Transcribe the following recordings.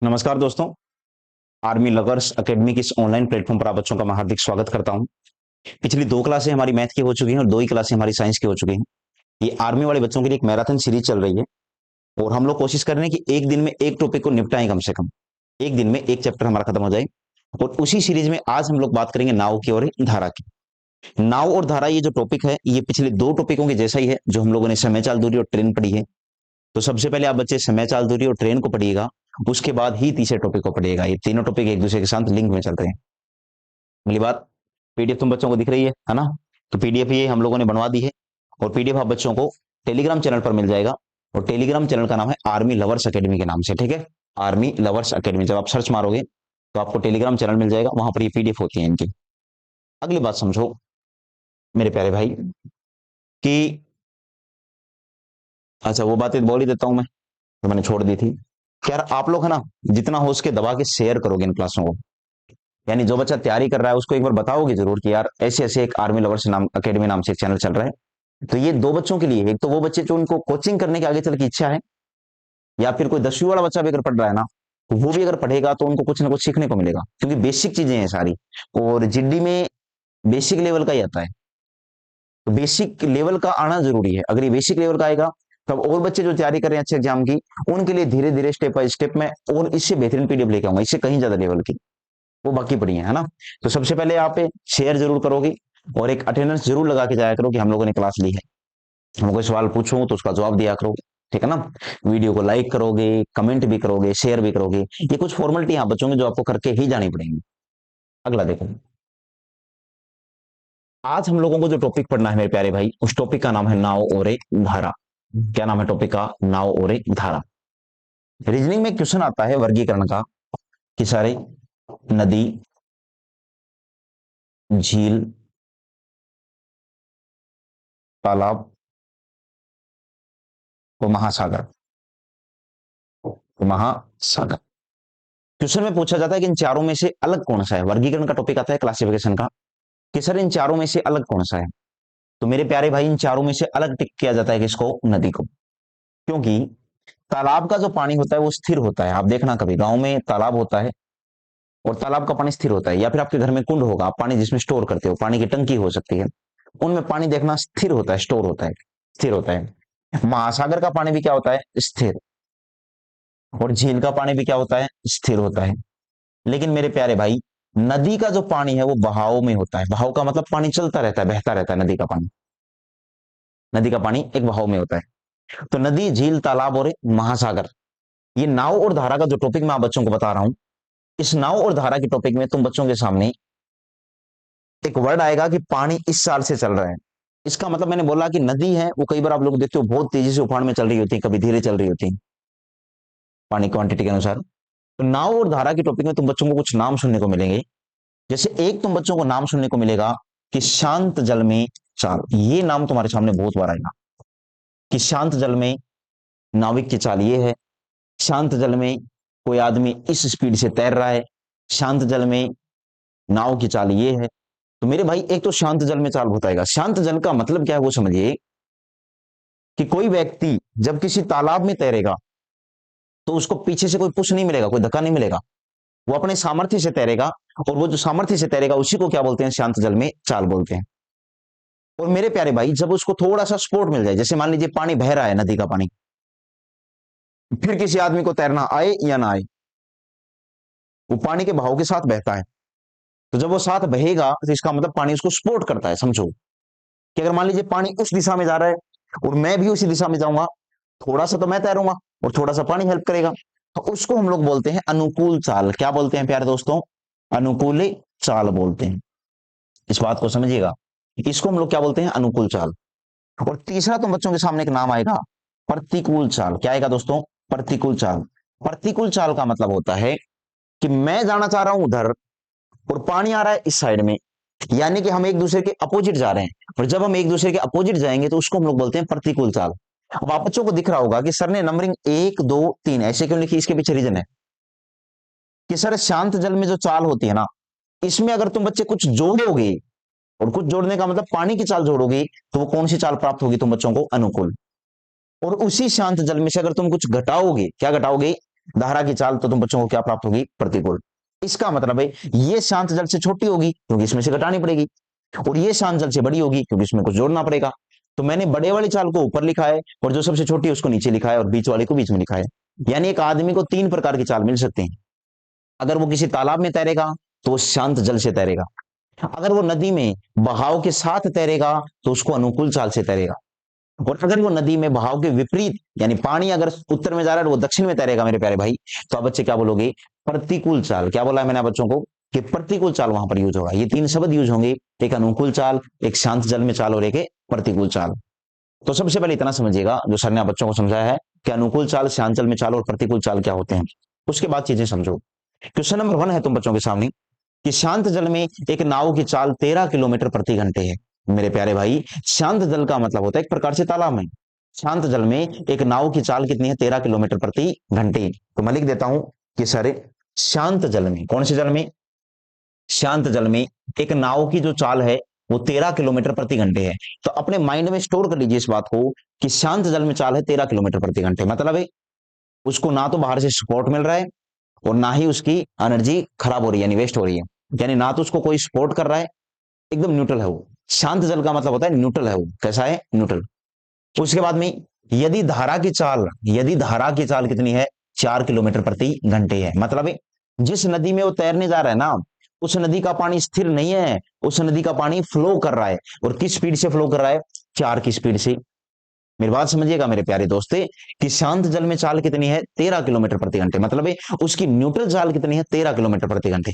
नमस्कार दोस्तों। Army lovers academy के इस ऑनलाइन प्लेटफॉर्म पर आप बच्चों का मैं हार्दिक स्वागत करता हूं। पिछली 2 क्लासें हमारी मैथ की हो चुकी हैं और 2 ही क्लासें हमारी साइंस की हो चुकी हैं। ये आर्मी वाले बच्चों के लिए एक मैराथन सीरीज चल रही है और हम लोग कोशिश कर रहे हैं कि एक दिन में एक टॉपिक को निपटाएं, कम से कम एक दिन में एक चैप्टर हमारा खत्म हो जाए। और उसी सीरीज में आज हम लोग बात करेंगे नाव की और धारा की। नाव और धारा ये जो टॉपिक है ये पिछले 2 टॉपिकों के जैसा ही है जो हम लोगों ने समय चाल दूरी और ट्रेन पढ़ी है। तो सबसे पहले आप बच्चे समय चाल दूरी और ट्रेन को पढ़िएगा, उसके बाद ही तीसरे टॉपिक को पढ़िएगा। ये तीनों टॉपिक एक दूसरे के साथ लिंक में चल रहे हैं। अगली बात, पीडीएफ तुम बच्चों को दिख रही है ना? तो पीडीएफ ये हम लोगों ने बनवा दी है और पीडीएफ आप बच्चों को टेलीग्राम चैनल पर मिल जाएगा और टेलीग्राम चैनल का नाम है आर्मी लवर्स एकेडमी के नाम से। ठीक है, आर्मी लवर्स एकेडमी। जब आप सर्च मारोगे तो आपको टेलीग्राम चैनल मिल जाएगा, वहां पर ये पीडीएफ होती है इनकी। अगली बात समझो मेरे प्यारे भाई कि अच्छा, वो बातें बोल ही देता हूं मैं तो मैंने छोड़ दी थी। यार आप लोग है ना, जितना हो उसके दबा के शेयर करोगे इन क्लासों को। यानी जो बच्चा तैयारी कर रहा है उसको एक बार बताओगे जरूर कि यार ऐसे ऐसे एक आर्मी लवर्स नाम एकेडमी नाम से एक चैनल चल रहा है। तो ये 2 बच्चों के लिए, एक तो वो बच्चे जो उनको कोचिंग करने के आगे चल की इच्छा है, या फिर कोई 10वीं वाला बच्चा भी अगर पढ़ रहा है ना, तो वो भी अगर पढ़ेगा तो उनको कुछ ना कुछ सीखने को मिलेगा, क्योंकि बेसिक चीजें हैं सारी। और जीडी में बेसिक लेवल का ही आता है, तो बेसिक लेवल का आना जरूरी है। अगर ये बेसिक लेवल का आएगा तब और बच्चे जो तैयारी कर रहे हैं अच्छे एग्जाम की, उनके लिए धीरे धीरे स्टेप बाय स्टेप में और इससे बेहतरीन पीडीएफ लेके आऊंगा, इससे कहीं ज्यादा लेवल की। वो बाकी पड़ी है ना? तो सबसे पहले आप शेयर जरूर करोगे और एक अटेंडेंस जरूर लगा के जाया करो कि हम लोगों ने क्लास ली है। हम कोई सवाल पूछूं तो उसका जवाब दिया करो, ठीक है ना? वीडियो को लाइक करोगे, कमेंट भी करोगे, शेयर भी करोगे। ये कुछ फॉर्मेलिटी यहाँ बच्चों की जो आपको करके ही जानी पड़ेंगी। अगला देखो, आज हम लोगों को जो टॉपिक पढ़ना है मेरे प्यारे भाई, उस टॉपिक का नाम है नाव और एक धारा। क्या नाम है टॉपिक का? नाव और एक धारा। रीजनिंग में क्वेश्चन आता है वर्गीकरण का कि सारे नदी, झील, तालाब और महासागर। महासागर क्वेश्चन में पूछा जाता है कि इन चारों में से अलग कौन सा है। वर्गीकरण का टॉपिक आता है क्लासिफिकेशन का कि सर इन चारों में से अलग कौन सा है। तो मेरे प्यारे भाई इन चारों में से अलग टिक किया जाता है किसको? नदी को। क्योंकि तालाब का जो पानी होता है वो स्थिर होता है। आप देखना कभी गांव में तालाब होता है और तालाब का पानी स्थिर होता है, या फिर आपके घर में कुंड होगा, आप पानी जिसमें स्टोर करते हो, पानी की टंकी हो सकती है, उनमें पानी देखना स्थिर होता है, स्टोर होता है, स्थिर होता है। महासागर का पानी भी क्या होता है? स्थिर। और झील का पानी भी क्या होता है? स्थिर होता है। लेकिन मेरे प्यारे भाई नदी का जो पानी है वो बहाव में होता है। बहाव का मतलब पानी चलता रहता है, बहता रहता है। नदी का पानी, नदी का पानी एक बहाव में होता है। तो नदी, झील, तालाब और महासागर, ये नाव और धारा का जो टॉपिक मैं आप बच्चों को बता रहा हूं, इस नाव और धारा के टॉपिक में तुम बच्चों के सामने एक वर्ड आएगा कि पानी इस साल से चल रहा है। इसका मतलब मैंने बोला कि नदी है वो कई बार आप लोग देखते हो बहुत तेजी से उफान में चल रही होती है, कभी धीरे चल रही होती है पानी क्वांटिटी के अनुसार। तो नाव और धारा के टॉपिक में तुम बच्चों को कुछ नाम सुनने को मिलेंगे। जैसे एक तुम बच्चों को नाम सुनने को मिलेगा कि शांत जल में चाल। ये नाम तुम्हारे सामने बहुत बार आएगा कि शांत जल में नाविक की चाल ये है, शांत जल में कोई आदमी इस स्पीड से तैर रहा है, शांत जल में नाव की चाल ये है। तो मेरे भाई एक तो शांत जल में चाल बताएगा। शांत जल का मतलब क्या है वो समझिए कि कोई व्यक्ति जब किसी तालाब में तैरेगा तो उसको पीछे से कोई पुश नहीं मिलेगा, कोई धक्का नहीं मिलेगा, वो अपने सामर्थ्य से तैरेगा। और वो जो सामर्थ्य से तैरेगा उसी को क्या बोलते हैं? शांत जल में चाल बोलते हैं। और मेरे प्यारे भाई जब उसको थोड़ा सा सपोर्ट मिल जाए, जैसे मान लीजिए पानी बह रहा है, नदी का पानी, फिर किसी आदमी को तैरना आए या ना आए, वो पानी के बहाव के साथ बहता है। तो जब वो साथ बहेगा तो इसका मतलब पानी उसको सपोर्ट करता है। समझो कि अगर मान लीजिए पानी उस दिशा में जा रहा है और मैं भी उसी दिशा में जाऊंगा, थोड़ा सा तो मैं तैरूंगा और थोड़ा सा पानी हेल्प करेगा, तो उसको हम लोग बोलते हैं अनुकूल चाल। क्या बोलते हैं प्यारे दोस्तों? अनुकूल चाल बोलते हैं। इस बात को समझिएगा, इसको हम लोग क्या बोलते हैं? अनुकूल चाल। और तीसरा तुम बच्चों के सामने एक नाम आएगा, प्रतिकूल चाल। क्या आएगा दोस्तों? प्रतिकूल चाल। प्रतिकूल चाल का मतलब होता है कि मैं जाना चाह रहा हूं उधर और पानी आ रहा है इस साइड में, यानी कि हम एक दूसरे के अपोजिट जा रहे हैं। और जब हम एक दूसरे के अपोजिट जाएंगे तो उसको हम लोग बोलते हैं प्रतिकूल चाल। अब आप बच्चों को दिख रहा होगा कि सर ने नंबरिंग 1 2 3 ऐसे क्यों लिखी? इसके पीछे रीजन है कि सर शांत जल में जो चाल होती है ना, इसमें अगर तुम बच्चे कुछ जोड़ोगे, और कुछ जोड़ने का मतलब पानी की चाल जोड़ोगे, तो वो कौन सी चाल प्राप्त होगी तुम बच्चों को? अनुकूल। और उसी शांत जल में से अगर तुम कुछ घटाओगे, क्या घटाओगे? धारा की चाल, तो तुम बच्चों को क्या प्राप्त होगी? प्रतिकूल। इसका मतलब है ये शांत जल से छोटी होगी क्योंकि इसमें से घटानी पड़ेगी, और ये शांत जल से बड़ी होगी क्योंकि इसमें कुछ जोड़ना पड़ेगा। तो मैंने बड़े वाली चाल को ऊपर लिखा है और जो सबसे छोटी है उसको नीचे लिखा है और बीच वाले को बीच में लिखा है। यानी एक आदमी को तीन प्रकार की चाल मिल सकती है। अगर वो किसी तालाब में तैरेगा तो वो शांत जल से तैरेगा, अगर वो नदी में बहाव के साथ तैरेगा तो उसको अनुकूल चाल से तैरेगा, और अगर वो नदी में बहाव के विपरीत, यानी पानी अगर उत्तर में जा रहा है और वो दक्षिण में तैरेगा मेरे प्यारे भाई, तो आप बच्चे क्या बोलोगे? प्रतिकूल चाल। क्या बोला है मैंने बच्चों को? कि प्रतिकूल चाल वहां पर यूज होगा। ये तीन शब्द यूज होंगे, एक अनुकूल चाल, एक शांत जल में चाल और एक प्रतिकूल चाल। तो सबसे पहले इतना समझिएगा जो सर ने आप बच्चों को समझाया है कि अनुकूल चाल, शांत जल में चाल और प्रतिकूल चाल क्या होते हैं। उसके बाद चीजें समझो। क्वेश्चन नंबर 1 है तुम बच्चों के सामने कि शांत जल में एक नाव की चाल 13 किलोमीटर प्रति घंटे है। मेरे प्यारे भाई, शांत जल का मतलब होता है एक प्रकार से तालाब में। शांत जल में एक नाव की चाल कितनी है? 13 किलोमीटर प्रति घंटे। तो मैं लिख देता हूं कि सर शांत जल में, कौन से जल में? शांत जल में एक नाव की जो चाल है वो 13 किलोमीटर प्रति घंटे है। तो अपने माइंड में स्टोर कर लीजिए इस बात को कि शांत जल में चाल है 13 किलोमीटर प्रति घंटे। मतलब है उसको ना तो बाहर से सपोर्ट मिल रहा है और ना ही उसकी एनर्जी खराब हो रही है, यानी वेस्ट हो रही है। यानी ना तो उसको कोई सपोर्ट कर रहा है, एकदम न्यूट्रल है वो। शांत जल का मतलब होता है न्यूट्रल है वो। कैसा है? न्यूट्रल। उसके बाद में यदि धारा की चाल कितनी है? 4 किलोमीटर प्रति घंटे है। मतलब है जिस नदी में वो तैरने जा रहा है ना, उस नदी का पानी स्थिर नहीं है, उस नदी का पानी फ्लो कर रहा है। और किस स्पीड से फ्लो कर रहा है? 4 की स्पीड से। मेरी बात समझिएगा मेरे प्यारे दोस्ते कि शांत जल में चाल कितनी है? 13 किलोमीटर प्रति घंटे। मतलब है उसकी न्यूट्रल चाल कितनी है? 13 किलोमीटर प्रति घंटे।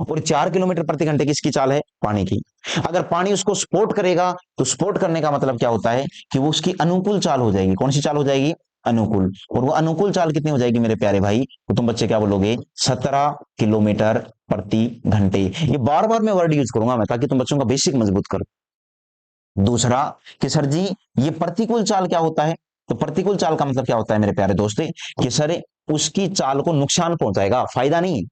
और 4 किलोमीटर प्रति घंटे किसकी चाल है? पानी की। अगर पानी उसको सपोर्ट करेगा तो सपोर्ट करने का मतलब क्या होता है कि वो उसकी अनुकूल चाल हो जाएगी। कौन सी चाल हो जाएगी? अनुकूल। और वो अनुकूल चाल कितनी हो जाएगी मेरे प्यारे भाई? तो तुम बच्चे क्या बोलोगे? 17 किलोमीटर प्रति घंटे। ये बार बार मैं वर्ड यूज करूंगा मैं, ताकि तुम बच्चों का बेसिक मजबूत करो। दूसरा कि सर जी ये प्रतिकूल चाल क्या होता है? तो प्रतिकूल चाल का मतलब क्या होता है मेरे प्यारे दोस्त? कि सर उसकी चाल को नुकसान पहुंचाएगा, फायदा नहीं।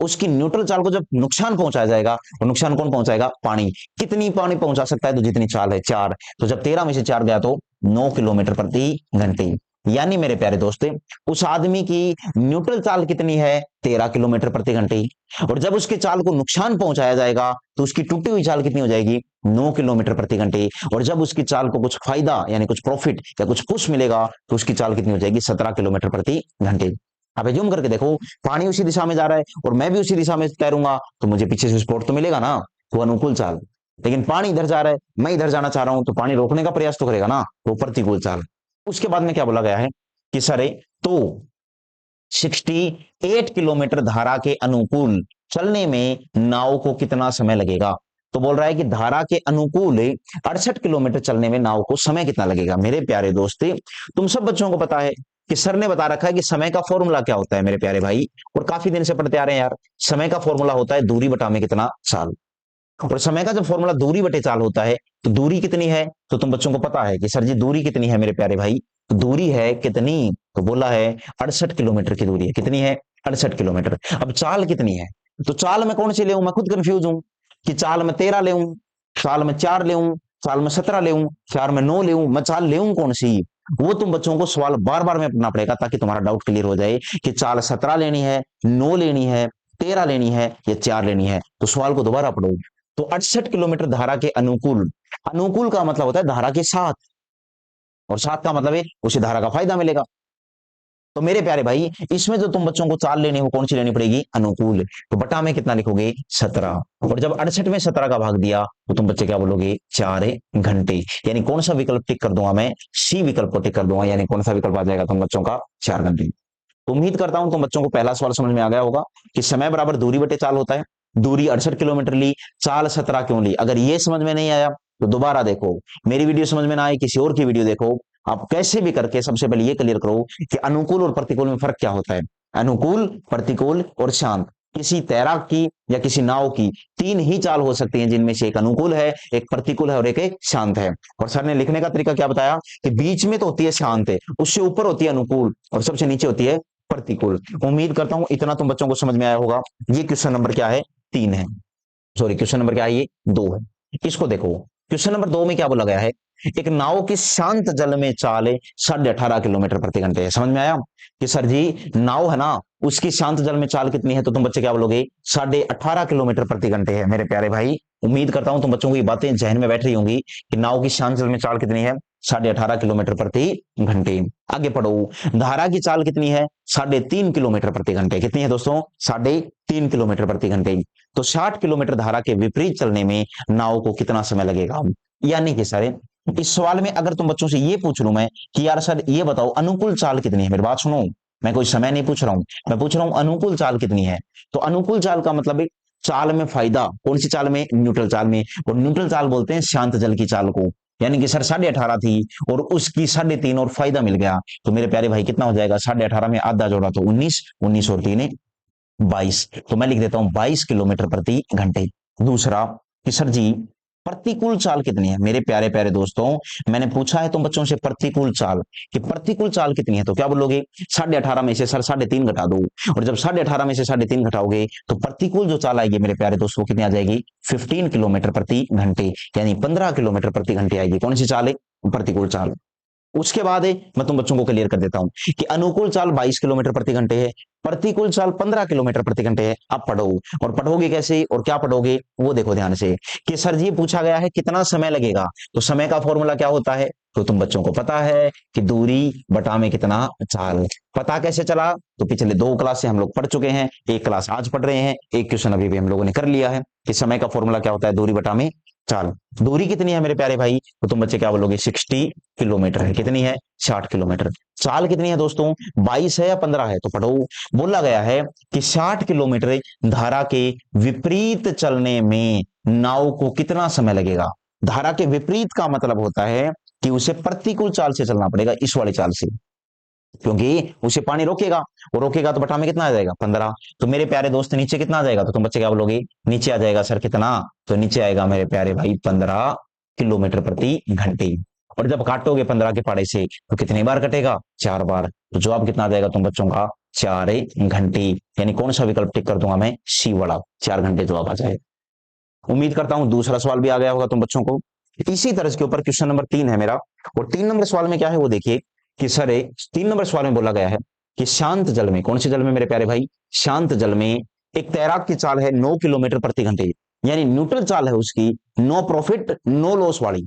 उसकी न्यूट्रल चाल को जब नुकसान पहुंचाया जाएगा, और नुकसान कौन पहुंचाएगा? पानी। कितनी पानी पहुंचा सकता है? तो जितनी चाल है 4। तो जब 13 में से 4 गया तो 9 किलोमीटर प्रति घंटे। यानी मेरे प्यारे दोस्त उस आदमी की न्यूट्रल चाल कितनी है? 13 किलोमीटर प्रति घंटे। और जब उसके चाल को नुकसान पहुंचाया जाएगा तो उसकी टूटी हुई चाल कितनी हो जाएगी? 9 किलोमीटर प्रति घंटे। और जब उसकी चाल को कुछ फायदा यानी कुछ प्रॉफिट या कुछ पुश मिलेगा तो उसकी चाल कितनी हो जाएगी? 17 किलोमीटर प्रति घंटे। अब जूम करके देखो, पानी उसी दिशा में जा रहा है और मैं भी उसी दिशा में तैरूंगा, तो मुझे पीछे से सपोर्ट तो मिलेगा ना, वो अनुकूल चाल। लेकिन पानी इधर जा रहा है, मैं इधर जाना चाह रहा हूं, तो पानी रोकने का प्रयास तो करेगा ना, वो प्रतिकूल चाल। उसके बाद में क्या बोला गया है कि सर तो 68 किलोमीटर धारा के अनुकूल चलने में नाव को कितना समय लगेगा? तो बोल रहा है कि धारा के अनुकूल 68 किलोमीटर चलने में नाव को समय कितना लगेगा। मेरे प्यारे दोस्त तुम सब बच्चों को पता है कि सर ने बता रखा है कि समय का फॉर्मूला क्या होता है मेरे प्यारे भाई, और काफी दिन से पढ़ते आ रहे हैं यार। समय का फॉर्मूला होता है दूरी बटा में कितना चाल। और समय का जब फॉर्मूला दूरी बटे चाल होता है तो दूरी कितनी है? तो तुम बच्चों को पता है कि सर जी दूरी कितनी है मेरे प्यारे भाई? तो दूरी है कितनी? तो बोला है 68 किलोमीटर की दूरी है। कितनी है? 68 किलोमीटर। अब चाल कितनी है? तो चाल में कौन सी ले, मैं खुद कंफ्यूज हूं कि चाल में 13 ले, चाल में 4 ले, चाल में 17 ले, 4 में 9 ले, मैं चाल ले कौन सी? वो तुम बच्चों को सवाल बार बार में पढ़ना पड़ेगा ताकि तुम्हारा डाउट क्लियर हो जाए कि चाल 17 लेनी है, 9 लेनी है, 13 लेनी है या 4 लेनी है। तो सवाल को दोबारा पढ़ो। तो 68 किलोमीटर धारा के अनुकूल, अनुकूल का मतलब होता है धारा के साथ, और साथ का मतलब है उसे धारा का फायदा मिलेगा। तो मेरे प्यारे भाई इसमें जो तुम बच्चों को चाल लेनी हो कौन सी लेनी पड़ेगी? अनुकूल। तो बटा में कितना लिखोगे? 17। और जब 68 में 17 का भाग दिया तो तुम बच्चे क्या बोलोगे? 4 घंटे। यानी कौन सा विकल्प टिक कर दूंगा मैं? सी विकल्प को टिक कर दूंगा। यानी कौन सा विकल्प आ जाएगा तुम बच्चों का? 4 घंटे। उम्मीद करता हूं तुम बच्चों को पहला सवाल समझ में आ गया होगा कि समय बराबर दूरी बटे चाल होता है। दूरी 68 किलोमीटर ली, चाल 17 क्यों ली? अगर ये समझ में नहीं आया तो दोबारा देखो, मेरी वीडियो समझ में ना आई किसी और की वीडियो देखो। आप कैसे भी करके सबसे पहले ये क्लियर करो कि अनुकूल और प्रतिकूल में फर्क क्या होता है। अनुकूल, प्रतिकूल और शांत। किसी तैराक की या किसी नाव की 3 ही चाल हो सकती हैं, जिनमें से एक अनुकूल है, एक प्रतिकूल है और एक शांत है। और सर ने लिखने का तरीका क्या बताया कि बीच में तो होती है शांत है, उससे ऊपर होती है अनुकूल और सबसे नीचे होती है प्रतिकूल। उम्मीद करता हूं इतना तुम बच्चों को समझ में आया होगा। ये क्वेश्चन नंबर क्या है? 3 है। सॉरी, क्वेश्चन नंबर क्या है? ये 2 है। इसको देखो, क्वेश्चन नंबर 2 में क्या बोला गया है एक नाव की शांत जल में चाल 18.5 किलोमीटर प्रति घंटे है। समझ में आया कि सर जी नाव है ना, उसकी शांत जल में चाल कितनी है, तो तुम बच्चे क्या बोलोगे 18.5 किलोमीटर प्रति घंटे है। मेरे प्यारे भाई उम्मीद करता हूं तुम बच्चों को ये बातें जहन में बैठ रही होंगी कि नाव की शांत जल में चाल कितनी है, 18.5 किलोमीटर प्रति घंटे। आगे पढ़ो, धारा की चाल कितनी है, 3.5 किलोमीटर प्रति घंटे। कितनी है दोस्तों, 3.5 किलोमीटर प्रति घंटे। तो 60 किलोमीटर धारा के विपरीत चलने में नाव को कितना समय लगेगा। यानी कि सर इस सवाल में अगर तुम बच्चों से ये पूछ लूं मैं कि यार सर ये बताओ अनुकूल चाल कितनी है, मेरी बात सुनो, मैं कोई समय नहीं पूछ रहा हूं, मैं पूछ रहा हूं अनुकूल चाल कितनी है। तो अनुकूल चाल का मतलब है चाल में फायदा, कौन सी चाल में, न्यूट्रल चाल में। और न्यूट्रल चाल बोलते हैं शांत जल की चाल को। यानी कि सर 18.5 थी और उसकी 3.5 और फायदा मिल गया, तो मेरे प्यारे भाई कितना हो जाएगा, 18.5 में आधा जोड़ा तो 19, 19 और 3 22। तो मैं लिख देता हूं 22 किलोमीटर प्रति घंटे। दूसरा कि सर जी प्रतिकूल चाल कितनी है। मेरे प्यारे प्यारे दोस्तों मैंने पूछा है तुम बच्चों से प्रतिकूल चाल, कि प्रतिकूल चाल कितनी है, तो क्या बोलोगे 18.5 में से सर 3.5 घटा दो। और जब 18.5 में से 3.5 घटाओगे तो प्रतिकूल जो चाल आएगी मेरे प्यारे दोस्तों कितनी आ जाएगी, 15 किलोमीटर प्रति घंटे, यानी 15 किलोमीटर प्रति घंटे आएगी। कौन सी चाल है, प्रतिकूल चाल। उसके बाद है मैं तुम बच्चों को क्लियर कर देता हूं कि अनुकूल चाल 22 किलोमीटर प्रति घंटे है, प्रतिकूल चाल 15 किलोमीटर प्रति घंटे है। अब पढ़ो, और पढ़ोगे कैसे और क्या पढ़ोगे वो देखो ध्यान से, कि सर जी पूछा गया है कितना समय लगेगा, तो समय का फॉर्मूला क्या होता है, तो तुम बच्चों को पता है कि दूरी बटा में कितना चाल। पता कैसे चला, तो पिछले 2 क्लास से हम लोग पढ़ चुके हैं, एक क्लास आज पढ़ रहे हैं, एक क्वेश्चन अभी भी हम लोगों ने कर लिया है कि समय का फॉर्मूला क्या होता है, दूरी बटा में चाल। दूरी कितनी है मेरे प्यारे भाई, तो तुम बच्चे क्या बोलोगे 60 किलोमीटर है। कितनी है, 60 किलोमीटर। चाल कितनी है दोस्तों, 22 है या 15 है, तो पढ़ो, बोला गया है कि 60 किलोमीटर धारा के विपरीत चलने में नाव को कितना समय लगेगा। धारा के विपरीत का मतलब होता है कि उसे प्रतिकूल चाल से चलना पड़ेगा, इस वाली चाल से, क्योंकि उसे पानी रोकेगा, और रोकेगा तो बटा में कितना आ जाएगा 15। तो मेरे प्यारे दोस्त नीचे कितना आ जाएगा, तो तुम बच्चे क्या बोलोगे, नीचे आ जाएगा सर कितना, तो नीचे आएगा मेरे प्यारे भाई 15 किलोमीटर प्रति घंटे। और जब काटोगे 15 के पाड़े से तो कितनी बार कटेगा, 4 बार। तो जवाब कितना आ जाएगा तुम बच्चों का, 4 घंटे। यानी कौन सा विकल्प टिक कर दूंगा मैं, सी वाला, 4 घंटे जवाब आ जाएगा। उम्मीद करता हूं दूसरा सवाल भी आ गया होगा तुम बच्चों को। इसी तरह के ऊपर क्वेश्चन नंबर 3 है मेरा, और 3 नंबर सवाल में क्या है वो देखिए कि सर 3 नंबर सवाल में बोला गया है कि शांत जल में, कौन सी जल में मेरे प्यारे भाई, शांत जल में एक तैराक की चाल है 9 किलोमीटर प्रति घंटे, यानी न्यूट्रल चाल है उसकी, नो प्रॉफिट नो लॉस वाली।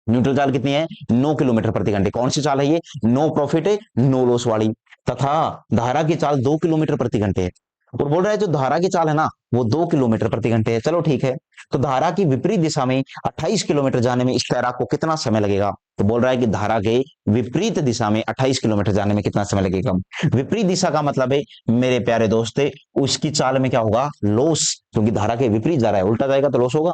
न्यूट्रल चाल कितनी है, 9 किलोमीटर प्रति घंटे। कौन सी चाल है ये, नो प्रॉफिट नो लॉस वाली। तथा धारा की चाल 2 किलोमीटर प्रति घंटे है, और बोल रहा है जो धारा की चाल है ना वो 2 किलोमीटर प्रति घंटे है। चलो ठीक है, तो धारा की विपरीत दिशा में 28 किलोमीटर जाने में इस तैराक को कितना समय लगेगा, तो बोल रहा है कि धारा के विपरीत दिशा में 28 किलोमीटर जाने में कितना समय लगेगा। विपरीत दिशा का मतलब है मेरे प्यारे दोस्त उसकी चाल में क्या होगा, लॉस, क्योंकि धारा के विपरीत जा रहा है, उल्टा जाएगा तो लॉस होगा।